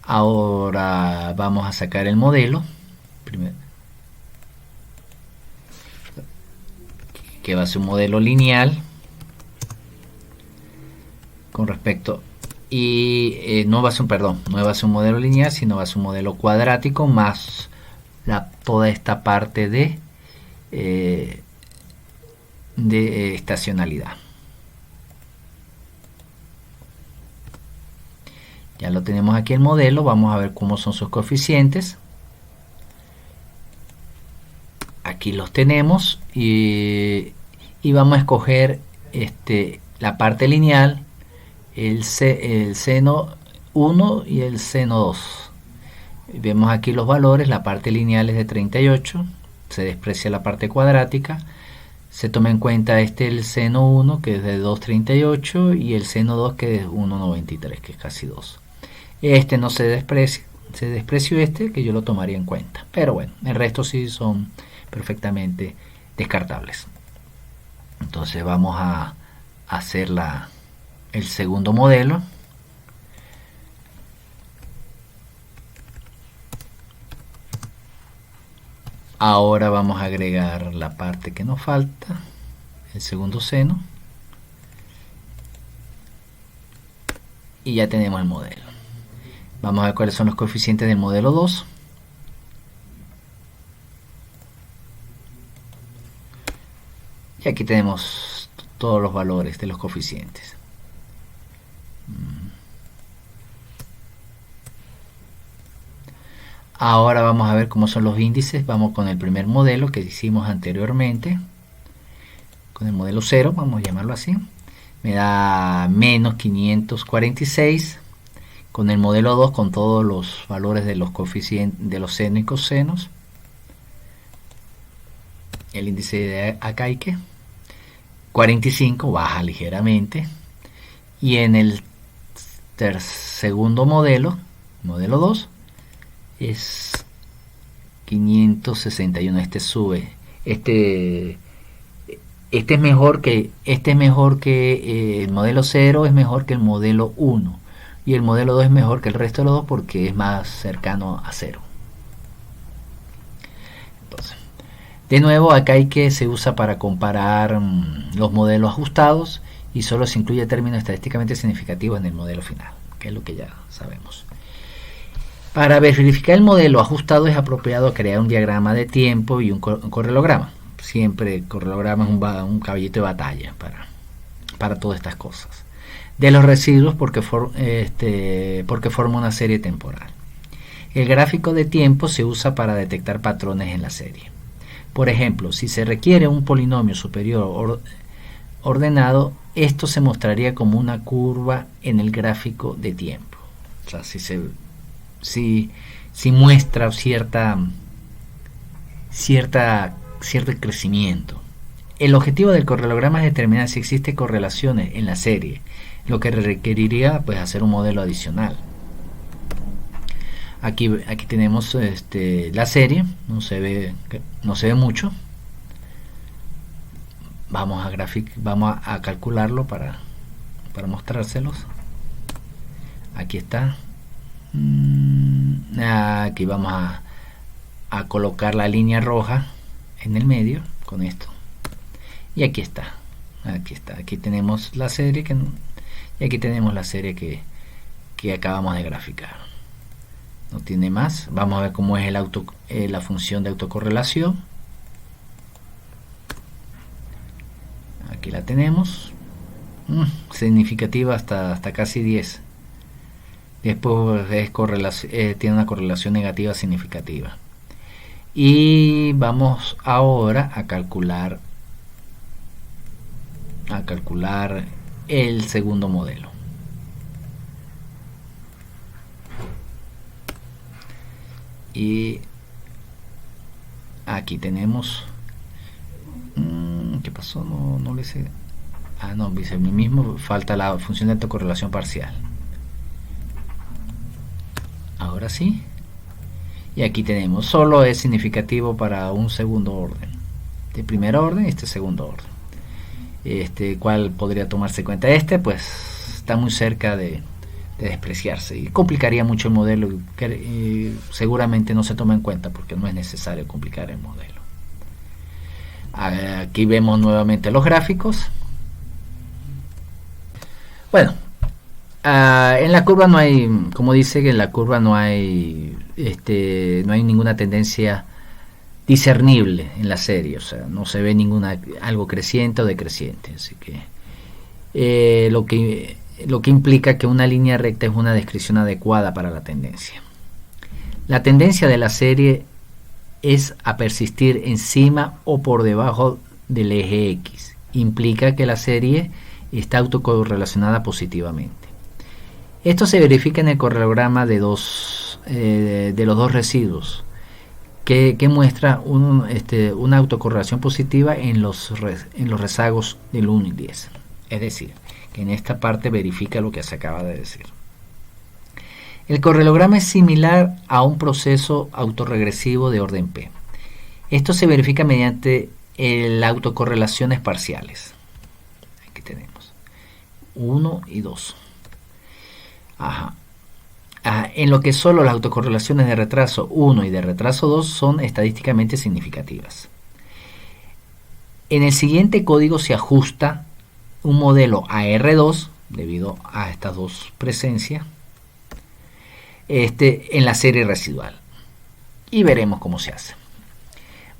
Ahora vamos a sacar el modelo, que va a ser un modelo lineal con respecto, y no va a ser un modelo lineal, sino va a ser un modelo cuadrático más toda esta parte de estacionalidad. Ya lo tenemos aquí el modelo. Vamos a ver cómo son sus coeficientes. Aquí los tenemos y vamos a escoger la parte lineal, el seno 1 y el seno 2. Vemos aquí los valores. La parte lineal es de 38, se desprecia la parte cuadrática. Se toma en cuenta el seno 1, que es de 2,38, y el seno 2, que es 1,93, que es casi 2. No se desprecia, que yo lo tomaría en cuenta. Pero bueno, el resto sí son perfectamente descartables. Entonces vamos a hacer el segundo modelo. Ahora vamos a agregar la parte que nos falta, el segundo seno, y ya tenemos el modelo. Vamos a ver cuáles son los coeficientes del modelo 2. Y aquí tenemos todos los valores de los coeficientes. Ahora vamos a ver cómo son los índices. Vamos con el primer modelo que hicimos anteriormente, con el modelo 0, vamos a llamarlo así. Me da menos 546. Con el modelo 2, con todos los valores de los coeficientes de los senos y cosenos, el índice de Akaike 45, baja ligeramente. Y en el segundo modelo 2, es 561. Sube. Este es mejor que el modelo 0, es mejor que el modelo 1, y el modelo 2 es mejor que el resto de los dos porque es más cercano a 0. Entonces, de nuevo, acá se usa para comparar los modelos ajustados, y solo se incluye términos estadísticamente significativos en el modelo final, que es lo que ya sabemos. Para verificar el modelo ajustado es apropiado crear un diagrama de tiempo y un correlograma. Siempre el correlograma es un caballito de batalla para todas estas cosas. De los residuos porque forma una serie temporal. El gráfico de tiempo se usa para detectar patrones en la serie. Por ejemplo, si se requiere un polinomio superior ordenado, esto se mostraría como una curva en el gráfico de tiempo. O sea, si muestra cierto crecimiento. El objetivo del correlograma es determinar si existe correlaciones en la serie, lo que requeriría hacer un modelo adicional. Aquí tenemos la serie, no se ve mucho. Vamos a calcularlo para mostrárselos. Aquí está. Aquí vamos a colocar la línea roja en el medio con esto. Y aquí está. Aquí tenemos la serie y aquí tenemos la serie que acabamos de graficar. No tiene más. Vamos a ver cómo es la función de autocorrelación. Aquí la tenemos. Significativa hasta casi 10. Después tiene una correlación negativa significativa. Y vamos ahora a calcular el segundo modelo. Y aquí tenemos ¿qué pasó? No le sé. No, dice mí mismo, falta la función de autocorrelación parcial. Ahora sí. Y aquí tenemos, solo es significativo para un segundo orden. Este primer orden y este segundo orden. ¿Cuál podría tomarse en cuenta? Pues está muy cerca de despreciarse y complicaría mucho el modelo y seguramente no se toma en cuenta porque no es necesario complicar el modelo. Aquí vemos nuevamente los gráficos. Bueno, en la curva no hay, como dice que en la curva no hay ninguna tendencia discernible en la serie, o sea, no se ve algo creciente o decreciente, así que lo que implica que una línea recta es una descripción adecuada para la tendencia. La tendencia de la serie es a persistir encima o por debajo del eje X. Implica que la serie está autocorrelacionada positivamente. Esto se verifica en el correlograma de los dos residuos, que muestra una autocorrelación positiva en los rezagos del 1 y 10. Es decir, que en esta parte verifica lo que se acaba de decir. El correlograma es similar a un proceso autorregresivo de orden P. Esto se verifica mediante las autocorrelaciones parciales. Aquí tenemos 1 y 2. En lo que solo las autocorrelaciones de retraso 1 y de retraso 2 son estadísticamente significativas. En el siguiente código se ajusta un modelo AR2 debido a estas dos presencias en la serie residual y veremos cómo se hace.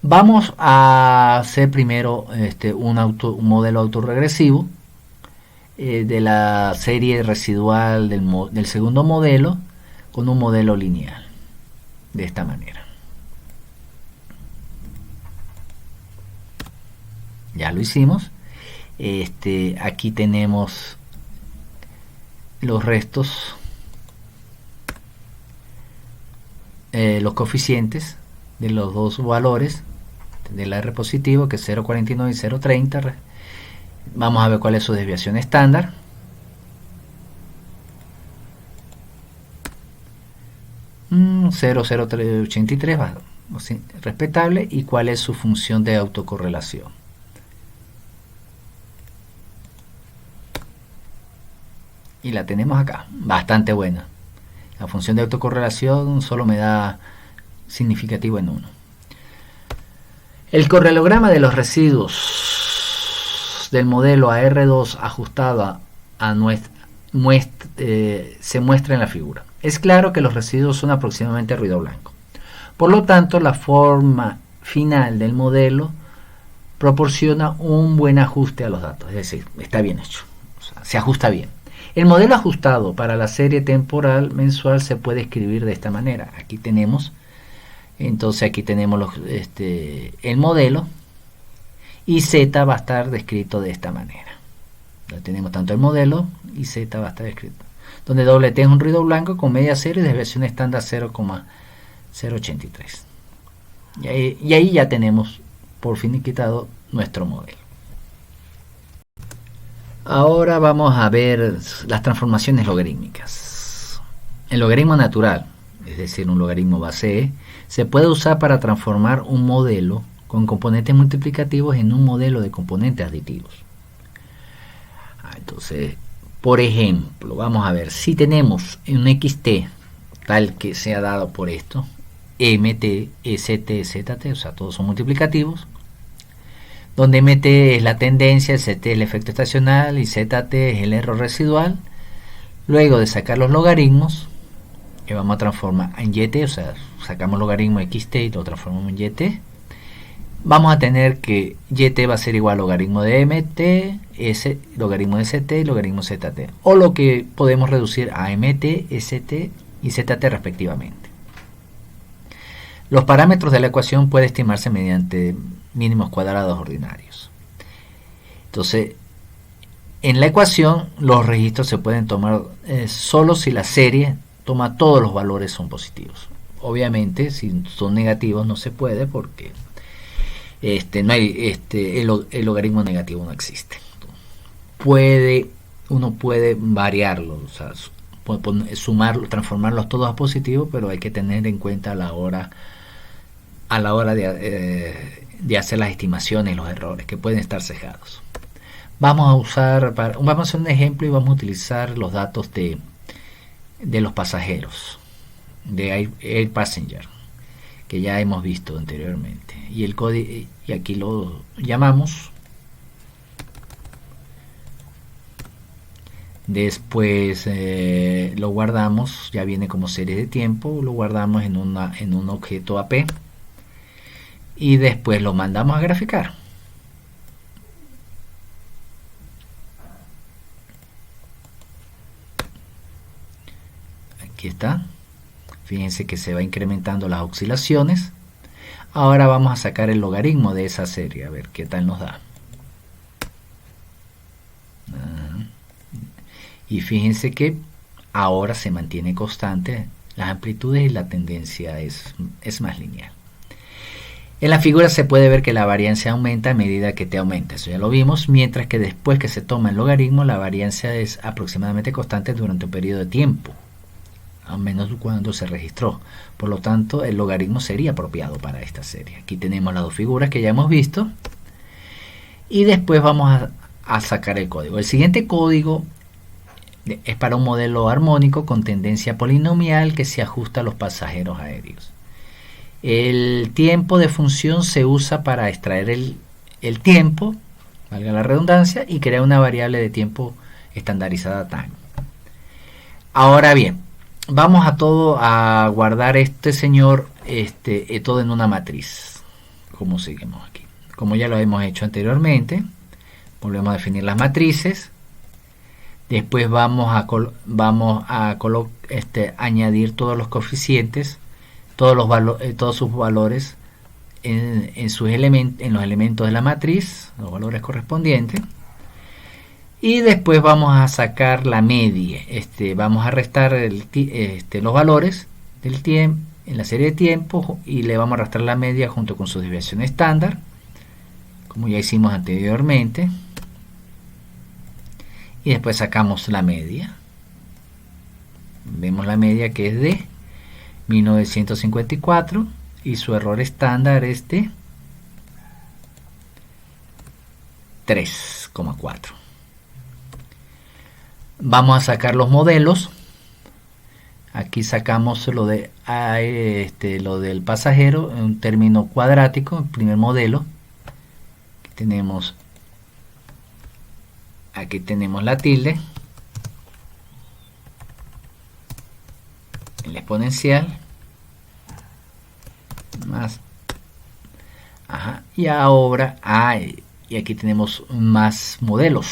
Vamos a hacer primero un modelo autorregresivo de la serie residual del segundo modelo con un modelo lineal de esta manera. Ya lo hicimos. Aquí tenemos los restos, los coeficientes de los dos valores del R positivo, que es 0,49 y 0,30. Vamos a ver cuál es su desviación estándar. Mm, 0,0383 respetable. Y cuál es su función de autocorrelación. Y la tenemos acá, bastante buena. La función de autocorrelación solo me da significativo en 1. El correlograma de los residuos del modelo AR2 ajustado se muestra en la figura. Es claro que los residuos son aproximadamente ruido blanco. Por lo tanto, la forma final del modelo proporciona un buen ajuste a los datos. Es decir, está bien hecho. O sea, se ajusta bien. El modelo ajustado para la serie temporal mensual se puede escribir de esta manera. Aquí tenemos, entonces aquí tenemos el modelo y Z va a estar descrito de esta manera. Ya tenemos tanto el modelo y Z va a estar escrito. Donde doble T es un ruido blanco con media cero y desviación estándar 0,083. Y ahí ya tenemos por fin quitado nuestro modelo. Ahora vamos a ver las transformaciones logarítmicas. El logaritmo natural, es decir, un logaritmo base E, se puede usar para transformar un modelo con componentes multiplicativos en un modelo de componentes aditivos. Entonces, por ejemplo, vamos a ver, si tenemos un xt tal que sea dado por esto, mt, st, zt, o sea, todos son multiplicativos, donde mt es la tendencia, st es el efecto estacional y zt es el error residual. Luego de sacar los logaritmos, que vamos a transformar en yt, o sea, sacamos logaritmo de xt y lo transformamos en yt, vamos a tener que yt va a ser igual a logaritmo de mt, s, logaritmo de st y logaritmo zt, o lo que podemos reducir a mt, st y zt respectivamente. Los parámetros de la ecuación pueden estimarse mediante mínimos cuadrados ordinarios. Entonces, en la ecuación los registros se pueden tomar solo si la serie toma todos los valores son positivos. Obviamente, si son negativos no se puede porque no hay, el logaritmo negativo no existe. Uno puede variarlo, o sea, sumarlo, transformarlos todos a positivos, pero hay que tener en cuenta a la hora de hacer las estimaciones, los errores que pueden estar sesgados. Vamos a hacer un ejemplo y vamos a utilizar los datos de los pasajeros, de Air Passenger, que ya hemos visto anteriormente, y el código, y aquí lo llamamos. Después lo guardamos, ya viene como serie de tiempo, lo guardamos en un objeto AP y después lo mandamos a graficar. Aquí está. Fíjense que se va incrementando las oscilaciones. Ahora vamos a sacar el logaritmo de esa serie, a ver qué tal nos da. Y fíjense que ahora se mantiene constante las amplitudes y la tendencia es más lineal. En la figura se puede ver que la variancia aumenta a medida que t aumenta, eso ya lo vimos, mientras que después que se toma el logaritmo la variancia es aproximadamente constante durante un periodo de tiempo, al menos cuando se registró. Por lo tanto, el logaritmo sería apropiado para esta serie. Aquí tenemos las dos figuras que ya hemos visto y después vamos a sacar el código. El siguiente código es para un modelo armónico con tendencia polinomial que se ajusta a los pasajeros aéreos. El tiempo de función se usa para extraer el tiempo, valga la redundancia, y crear una variable de tiempo estandarizada time. Ahora bien, vamos a guardar este señor todo en una matriz, como seguimos aquí. Como ya lo hemos hecho anteriormente, volvemos a definir las matrices. Después vamos a añadir todos los coeficientes, todos sus valores en los elementos de la matriz, los valores correspondientes. Y después vamos a sacar la media. Vamos a restar los valores del tiempo en la serie de tiempo y le vamos a restar la media junto con su desviación estándar, como ya hicimos anteriormente. Y después sacamos la media. Vemos la media que es de 1954 y su error estándar es de 3,4. Vamos a sacar los modelos. Aquí sacamos lo del pasajero en un término cuadrático, el primer modelo. Aquí tenemos la tilde, el exponencial, más, y ahora, y aquí tenemos más modelos.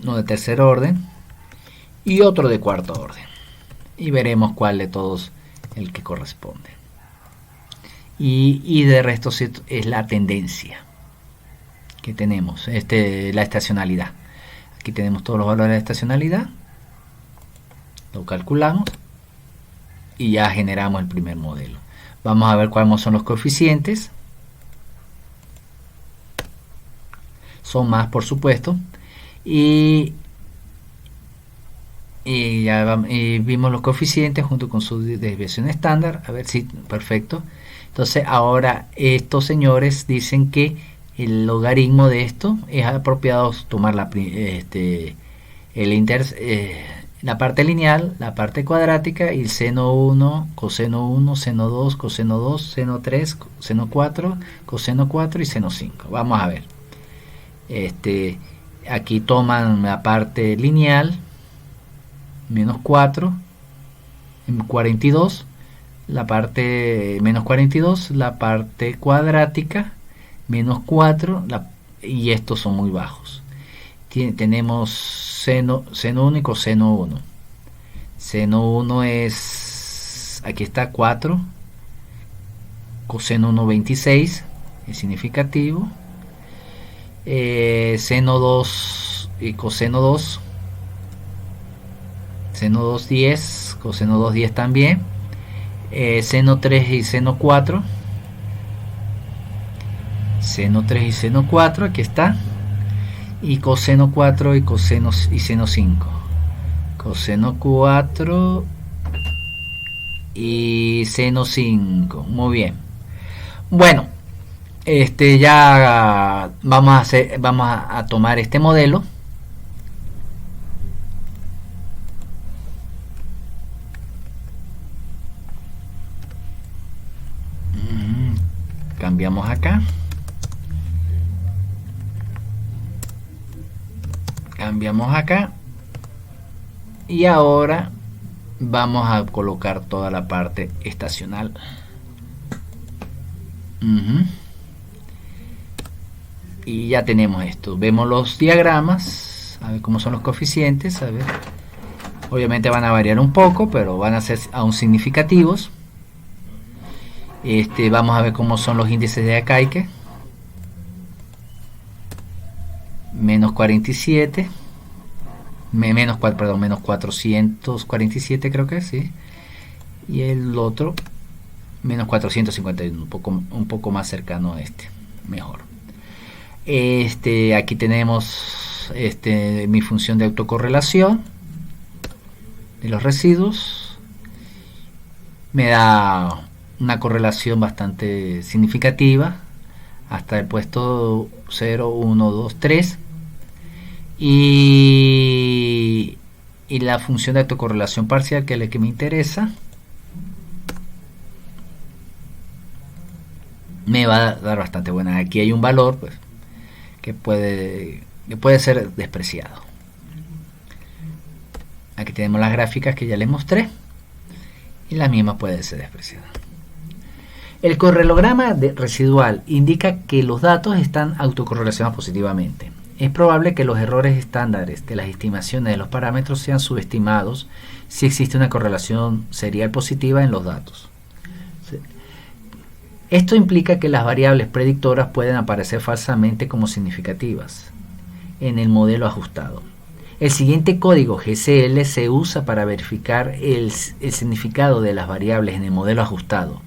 Uno de tercer orden y otro de cuarto orden. Y veremos cuál de todos el que corresponde. Y de resto es la tendencia que tenemos, la estacionalidad. Aquí tenemos todos los valores de estacionalidad, lo calculamos y ya generamos el primer modelo. Vamos a ver cuáles son los coeficientes. Son más, por supuesto. Y vimos los coeficientes junto con su desviación estándar. A ver si, perfecto. Entonces ahora estos señores dicen que el logaritmo de esto, es apropiado tomar la parte lineal, la parte cuadrática y el seno 1, coseno 1, seno 2, coseno 2, seno 3, seno 4, coseno 4 y seno 5. Vamos a ver. Aquí toman la parte lineal, menos 4, 42, la parte menos 42, la parte cuadrática, menos 4, y estos son muy bajos. Tenemos seno 1 y coseno 1. Seno 1 es, aquí está 4, coseno 1 26, es significativo. Seno 2 y coseno 2, seno 2 10, coseno 2 10 también. Seno 3 y seno 4, seno 3 y seno 4, aquí está. Y coseno 4 y coseno y seno 5, coseno 4 y seno 5. Muy bien. Bueno, ya vamos a tomar este modelo. Cambiamos acá. Cambiamos acá. Y ahora vamos a colocar toda la parte estacional. Y ya tenemos esto. Vemos los diagramas, a ver cómo son los coeficientes, a ver. Obviamente van a variar un poco, pero van a ser aún significativos. Vamos a ver cómo son los índices de Akaike. Menos 47. Menos 447 creo que sí. Y el otro menos 451, un poco más cercano a este, mejor. Aquí tenemos mi función de autocorrelación de los residuos. Me da una correlación bastante significativa hasta el puesto 0, 1, 2, 3. Y la función de autocorrelación parcial, que es la que me interesa, me va a dar bastante buena. Aquí hay un valor, pues, que puede ser despreciado. Aquí tenemos las gráficas que ya les mostré y la misma puede ser despreciada. El correlograma residual indica que los datos están autocorrelacionados positivamente. Es probable que los errores estándares de las estimaciones de los parámetros sean subestimados si existe una correlación serial positiva en los datos. Esto implica que las variables predictoras pueden aparecer falsamente como significativas en el modelo ajustado. El siguiente código GCL se usa para verificar el significado de las variables en el modelo ajustado,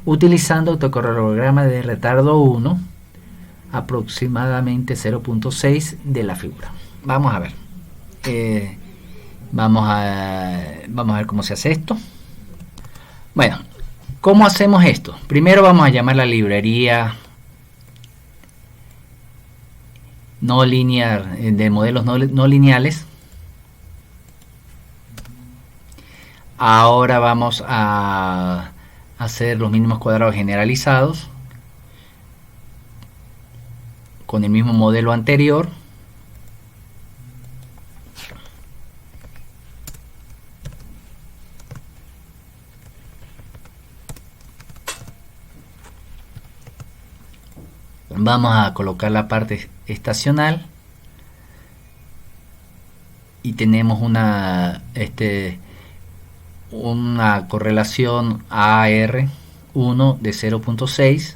utilizando autocorrelograma de retardo 1, aproximadamente 0.6 de la figura. Vamos a ver. Vamos a ver cómo se hace esto. Bueno, ¿cómo hacemos esto? Primero vamos a llamar la librería no lineal de modelos no lineales. Ahora vamos a hacer los mínimos cuadrados generalizados con el mismo modelo anterior. Vamos a colocar la parte estacional y tenemos una correlación AR1 de 0.6.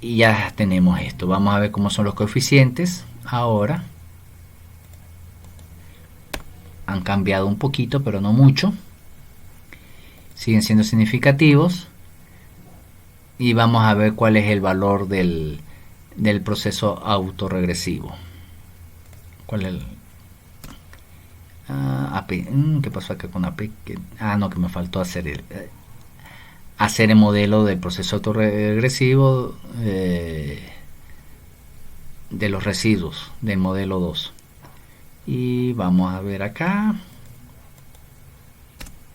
Y ya tenemos esto. Vamos a ver cómo son los coeficientes. Ahora han cambiado un poquito, pero no mucho. Siguen siendo significativos. Y vamos a ver cuál es el valor del proceso autorregresivo. ¿Cuál es el AP? ¿Qué pasó acá con AP? No, que me faltó hacer el hacer el modelo del proceso autorregresivo de los residuos del modelo 2. Y vamos a ver acá,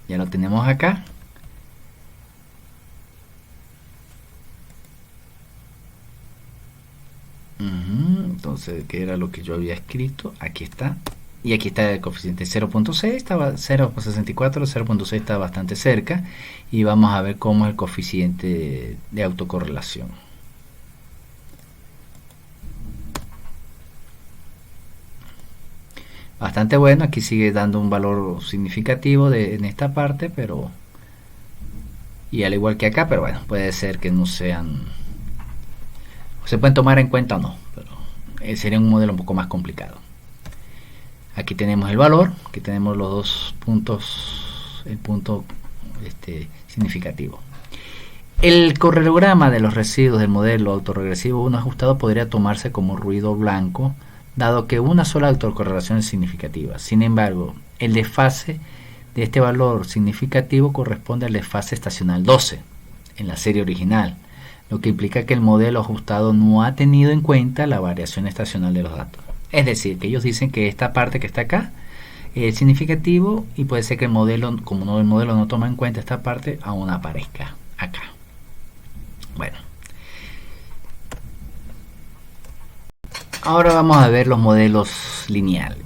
ya lo tenemos acá. Entonces, ¿qué era lo que yo había escrito? Aquí está. Y aquí está el coeficiente 0.6, estaba 0.64, 0.6 está bastante cerca. Y vamos a ver cómo es el coeficiente de autocorrelación. Bastante bueno, aquí sigue dando un valor significativo en esta parte, pero... Y al igual que acá, pero bueno, puede ser que no sean... Se pueden tomar en cuenta o no, pero sería un modelo un poco más complicado. Aquí tenemos el valor, aquí tenemos los dos puntos, el punto significativo. El correlograma de los residuos del modelo autorregresivo 1 ajustado podría tomarse como ruido blanco, dado que una sola autocorrelación es significativa. Sin embargo, el desfase de este valor significativo corresponde al desfase estacional 12 en la serie original, lo que implica que el modelo ajustado no ha tenido en cuenta la variación estacional de los datos. Es decir, que ellos dicen que esta parte que está acá es significativo y puede ser que el modelo, como no, el modelo no toma en cuenta esta parte, aún aparezca acá. Bueno. Ahora vamos a ver los modelos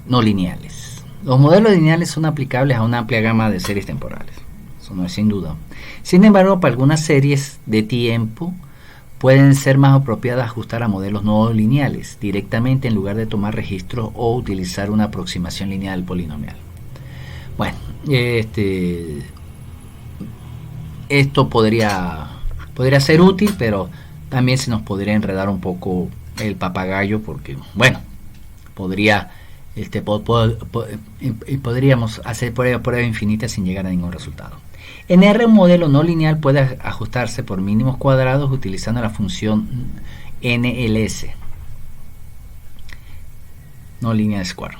no lineales. Los modelos lineales son aplicables a una amplia gama de series temporales. Eso no es sin duda. Sin embargo, para algunas series de tiempo pueden ser más apropiadas ajustar a modelos no lineales directamente en lugar de tomar registros o utilizar una aproximación lineal polinomial. Bueno, esto podría ser útil, pero también se nos podría enredar un poco el papagayo, porque bueno, podríamos hacer pruebas infinitas sin llegar a ningún resultado. En R, un modelo no lineal puede ajustarse por mínimos cuadrados utilizando la función NLS, no lineal square.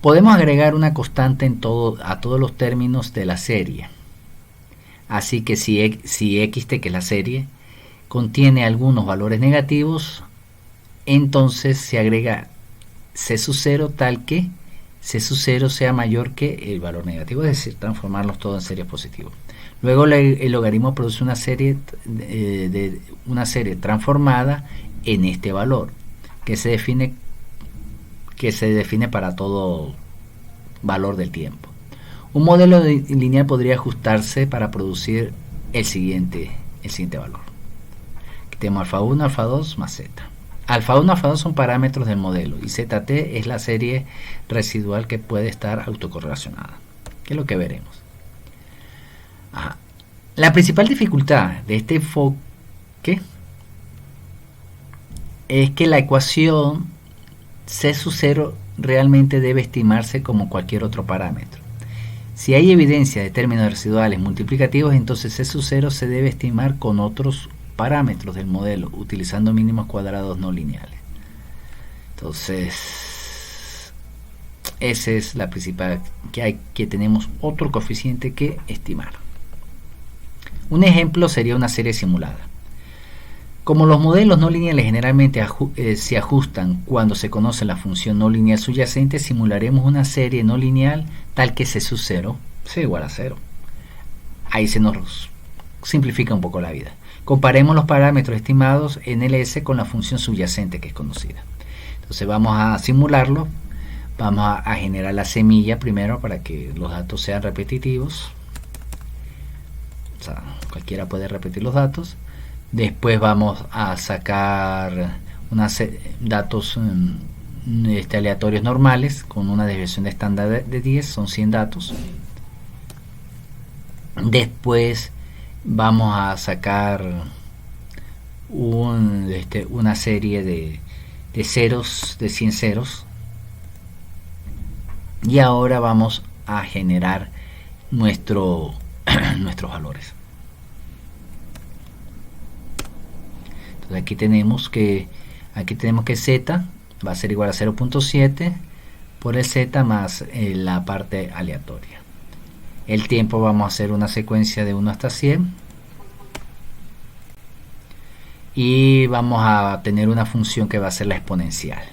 Podemos agregar una constante a todos los términos de la serie. Así que si xt, que es la serie, contiene algunos valores negativos, entonces se agrega c sub 0 tal que c sub 0 sea mayor que el valor negativo, es decir, transformarlos todos en series positivas. Luego el logaritmo produce una serie transformada en este valor, que se define para todo valor del tiempo. Un modelo lineal podría ajustarse para producir el siguiente valor. Aquí tenemos alfa 1, alfa 2 más z. Alfa 1 y alfa 2 son parámetros del modelo y ZT es la serie residual que puede estar autocorrelacionada, que es lo que veremos. La principal dificultad de este enfoque es que la ecuación C sub 0 realmente debe estimarse como cualquier otro parámetro. Si hay evidencia de términos residuales multiplicativos, entonces C sub 0 se debe estimar con otros parámetros del modelo utilizando mínimos cuadrados no lineales. Entonces, esa es la principal, que tenemos otro coeficiente que estimar. Un ejemplo sería una serie simulada. Como los modelos no lineales generalmente se ajustan cuando se conoce la función no lineal subyacente, simularemos una serie no lineal tal que C sub 0 sea igual a 0. Ahí se nos simplifica un poco la vida. Comparemos los parámetros estimados en LS con la función subyacente que es conocida. Entonces vamos a simularlo. Vamos a generar la semilla primero para que los datos sean repetitivos. O sea, cualquiera puede repetir los datos. Después vamos a sacar datos aleatorios normales con una desviación de estándar de 10, son 100 datos. Después vamos a sacar una serie de ceros, de 100 ceros, y ahora vamos a generar nuestros valores. Entonces aquí tenemos que z va a ser igual a 0.7 por el z más la parte aleatoria. El tiempo vamos a hacer una secuencia de 1 hasta 100 y vamos a tener una función que va a ser la exponencial.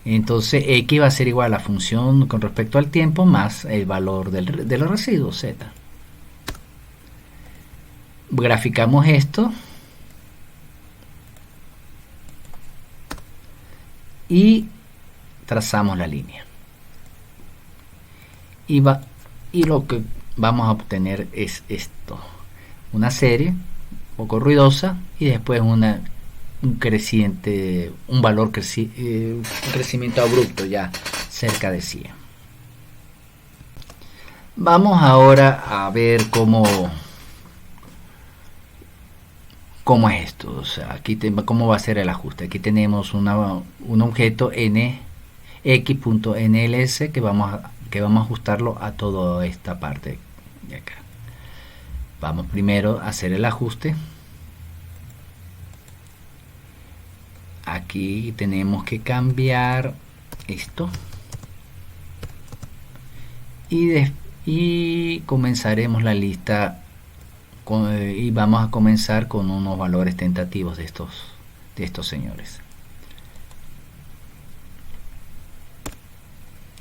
Entonces x va a ser igual a la función con respecto al tiempo más el valor de los residuos z. Graficamos esto y trazamos la línea. Y lo que vamos a obtener es esto: una serie un poco ruidosa y después un valor un crecimiento abrupto ya cerca de 100. Vamos ahora a ver cómo es esto. O sea, aquí cómo va a ser el ajuste. Aquí tenemos un objeto x.nls que vamos a ajustarlo a toda esta parte de acá. Vamos primero a hacer el ajuste. Aquí tenemos que cambiar esto y comenzaremos la lista y vamos a comenzar con unos valores tentativos de estos señores.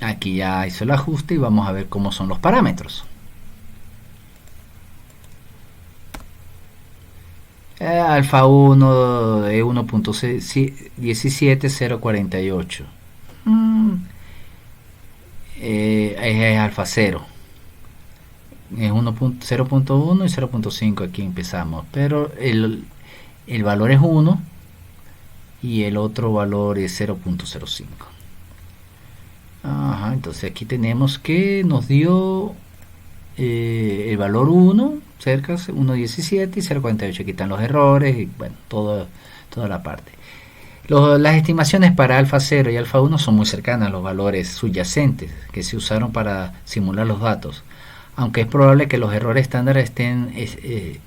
Aquí ya hizo el ajuste y vamos a ver cómo son los parámetros. Alfa 1 de 1.17048. Es alfa 0. Es 0.1 y 0.5. Aquí empezamos, pero el valor es 1 y el otro valor es 0.05. Entonces aquí tenemos que nos dio el valor 1, cerca 1.17 y 0.48. Aquí están los errores y bueno, toda la parte. Las estimaciones para alfa 0 y alfa 1 son muy cercanas a los valores subyacentes que se usaron para simular los datos, aunque es probable que los errores estándar de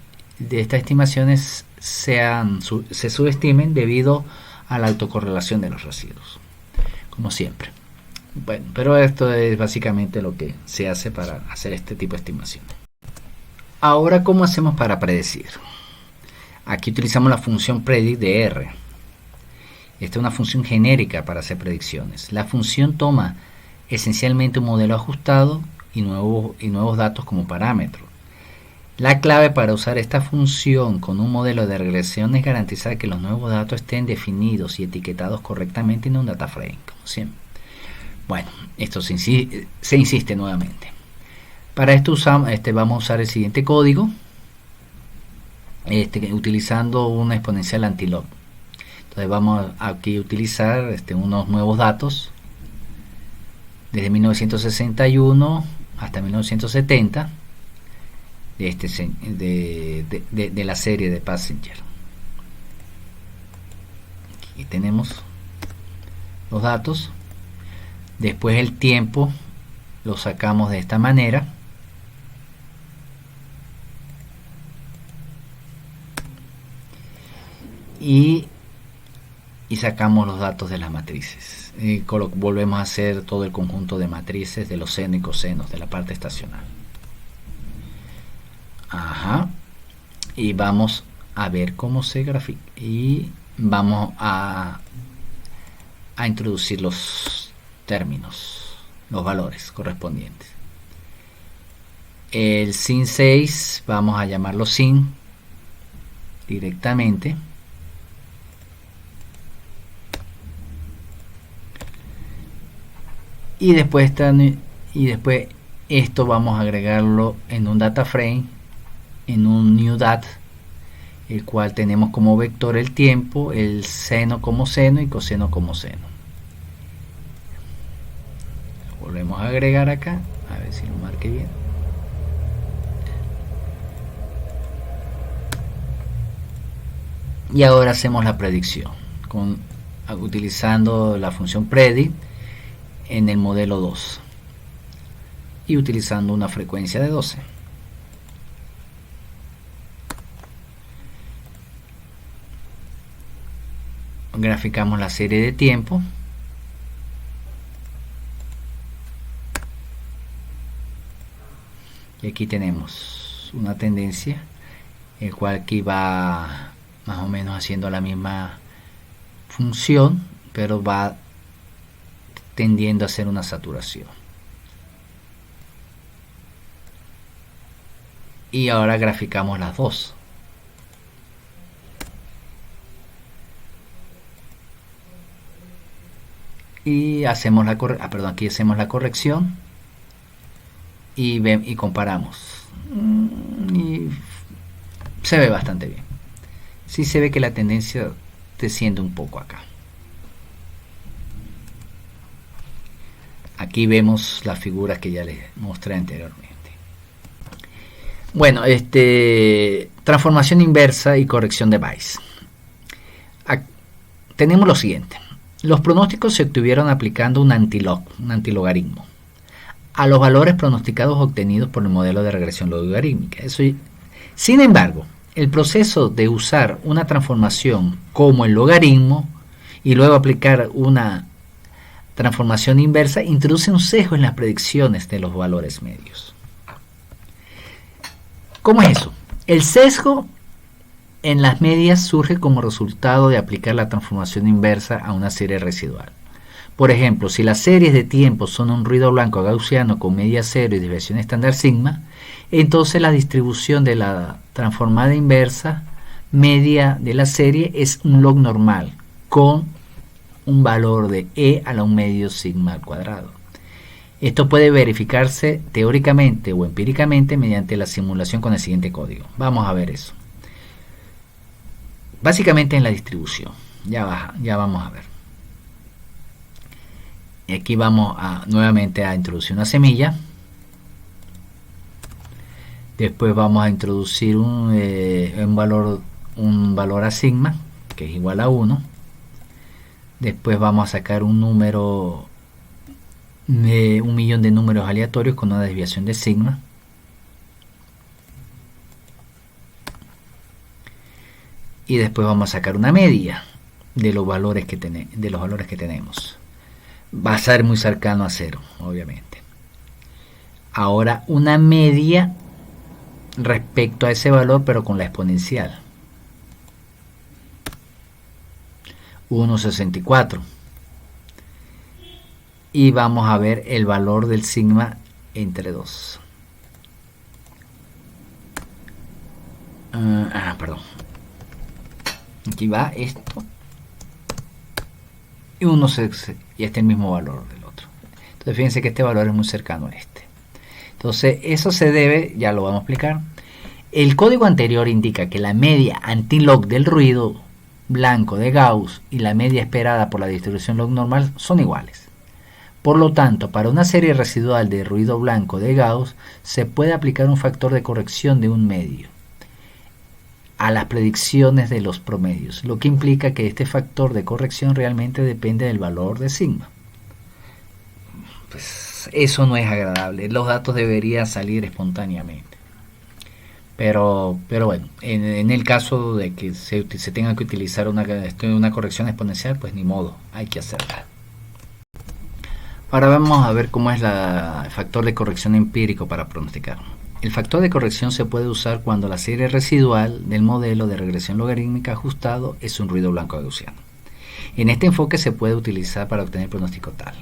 estas estimaciones se subestimen debido a la autocorrelación de los residuos, como siempre. Bueno, pero esto es básicamente lo que se hace para hacer este tipo de estimación. Ahora, ¿cómo hacemos para predecir? Aquí utilizamos la función predict de R. Esta es una función genérica para hacer predicciones. La función toma esencialmente un modelo ajustado y nuevos datos como parámetro. La clave para usar esta función con un modelo de regresión es garantizar que los nuevos datos estén definidos y etiquetados correctamente en un data frame, como siempre. Bueno, esto se insiste nuevamente. Para esto vamos a usar el siguiente código, utilizando una exponencial anti-log. Entonces vamos aquí a utilizar unos nuevos datos desde 1961 hasta 1970 de la serie de Passenger. Aquí tenemos los datos. Después el tiempo lo sacamos de esta manera. Y sacamos los datos de las matrices. Volvemos a hacer todo el conjunto de matrices de los senos y cosenos de la parte estacional. Y vamos a ver cómo se grafica. Y vamos a introducir los términos, los valores correspondientes. El sin 6 vamos a llamarlo sin directamente. Y después esto vamos a agregarlo en un data frame, en un new dat, el cual tenemos como vector el tiempo, el seno como seno y coseno como seno. Volvemos a agregar acá, a ver si lo marque bien. Y ahora hacemos la predicción utilizando la función predict en el modelo 2 y utilizando una frecuencia de 12. Graficamos la serie de tiempo Y aquí tenemos una tendencia, el cual aquí va más o menos haciendo la misma función, pero va tendiendo a hacer una saturación. Y ahora graficamos las dos. Y hacemos la aquí hacemos la corrección y comparamos. Y se ve bastante bien. Sí se ve que la tendencia desciende un poco acá. Aquí vemos las figuras que ya les mostré anteriormente. Bueno, transformación inversa y corrección de Bayes. Tenemos lo siguiente. Los pronósticos se obtuvieron aplicando un antilogaritmo a los valores pronosticados obtenidos por el modelo de regresión logarítmica. Sin embargo, el proceso de usar una transformación como el logaritmo y luego aplicar una transformación inversa introduce un sesgo en las predicciones de los valores medios. ¿Cómo es eso? El sesgo en las medias surge como resultado de aplicar la transformación inversa a una serie residual. Por ejemplo, si las series de tiempo son un ruido blanco gaussiano con media cero y desviación estándar sigma, entonces la distribución de la transformada inversa media de la serie es un log normal con un valor de e a la 1/2 sigma al cuadrado. Esto puede verificarse teóricamente o empíricamente mediante la simulación con el siguiente código. Vamos a ver eso. Básicamente en la distribución. Ya vamos a ver. Y aquí vamos nuevamente a introducir una semilla. Después vamos a introducir un valor a sigma, que es igual a 1. Después vamos a sacar un número, un millón de números aleatorios con una desviación de sigma. Y después vamos a sacar una media de los valores que tenemos. Va a ser muy cercano a 0, obviamente. Ahora una media respecto a ese valor, pero con la exponencial. 1,64. Y vamos a ver el valor del sigma entre 2. Perdón. Aquí va esto. Y y este es el mismo valor del otro. Entonces fíjense que este valor es muy cercano a este. Entonces eso se debe, ya lo vamos a explicar. El código anterior indica que la media anti-log del ruido blanco de Gauss y la media esperada por la distribución log normal son iguales. Por lo tanto, para una serie residual de ruido blanco de Gauss se puede aplicar un factor de corrección de un medio a las predicciones de los promedios, lo que implica que este factor de corrección realmente depende del valor de sigma. Pues eso no es agradable, los datos deberían salir espontáneamente. Pero bueno, en el caso de que se tenga que utilizar una corrección exponencial, pues ni modo, hay que hacerla. Ahora vamos a ver cómo es el factor de corrección empírico para pronosticar. El factor de corrección se puede usar cuando la serie residual del modelo de regresión logarítmica ajustado es un ruido blanco gaussiano. En este enfoque se puede utilizar para obtener pronóstico tal,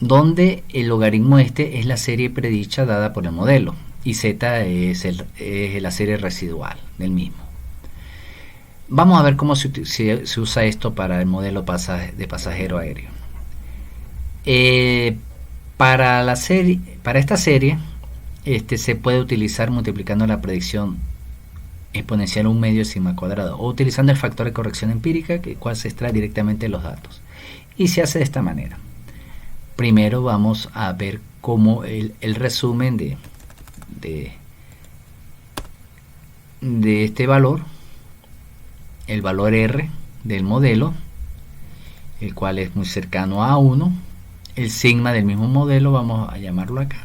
donde el logaritmo es la serie predicha dada por el modelo y z es la serie residual del mismo. Vamos a ver cómo se usa esto para el modelo de pasajero aéreo. Para esta serie se puede utilizar multiplicando la predicción exponencial 1/2 sigma cuadrado o utilizando el factor de corrección empírica, cual se extrae directamente de los datos, y se hace de esta manera. Primero vamos a ver cómo el resumen de este valor, el valor R del modelo, el cual es muy cercano a 1, el sigma del mismo modelo, vamos a llamarlo acá,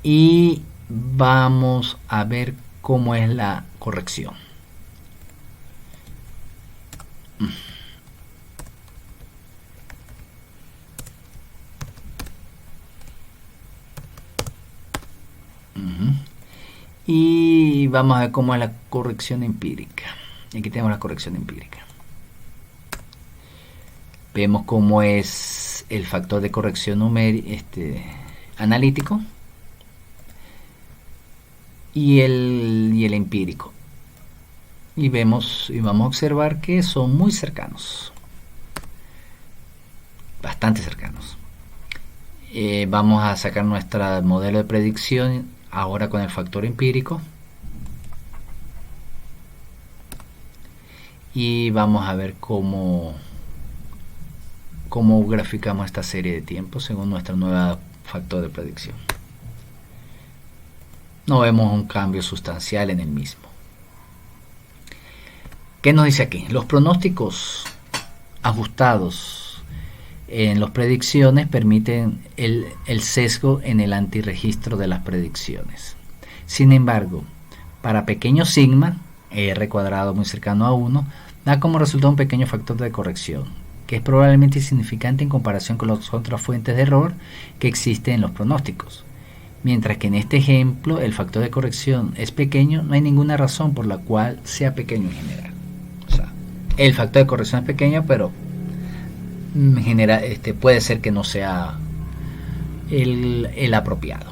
y vamos a ver cómo es la corrección. Y vamos a ver cómo es la corrección empírica. Aquí tenemos la corrección empírica. Vemos cómo es el factor de corrección analítico y el empírico. Y vamos a observar que son muy cercanos, bastante cercanos. Vamos a sacar nuestro modelo de predicción ahora con el factor empírico y vamos a ver cómo graficamos esta serie de tiempos según nuestro nuevo factor de predicción. No vemos un cambio sustancial en el mismo. ¿Qué nos dice aquí? Los pronósticos ajustados en las predicciones permiten el sesgo en el antirregistro de las predicciones. Sin embargo, para pequeño sigma, r cuadrado muy cercano a 1, da como resultado un pequeño factor de corrección, que es probablemente insignificante en comparación con las otras fuentes de error que existen en los pronósticos. Mientras que en este ejemplo el factor de corrección es pequeño, no hay ninguna razón por la cual sea pequeño en general. O sea, el factor de corrección es pequeño, pero en general puede ser que no sea el apropiado.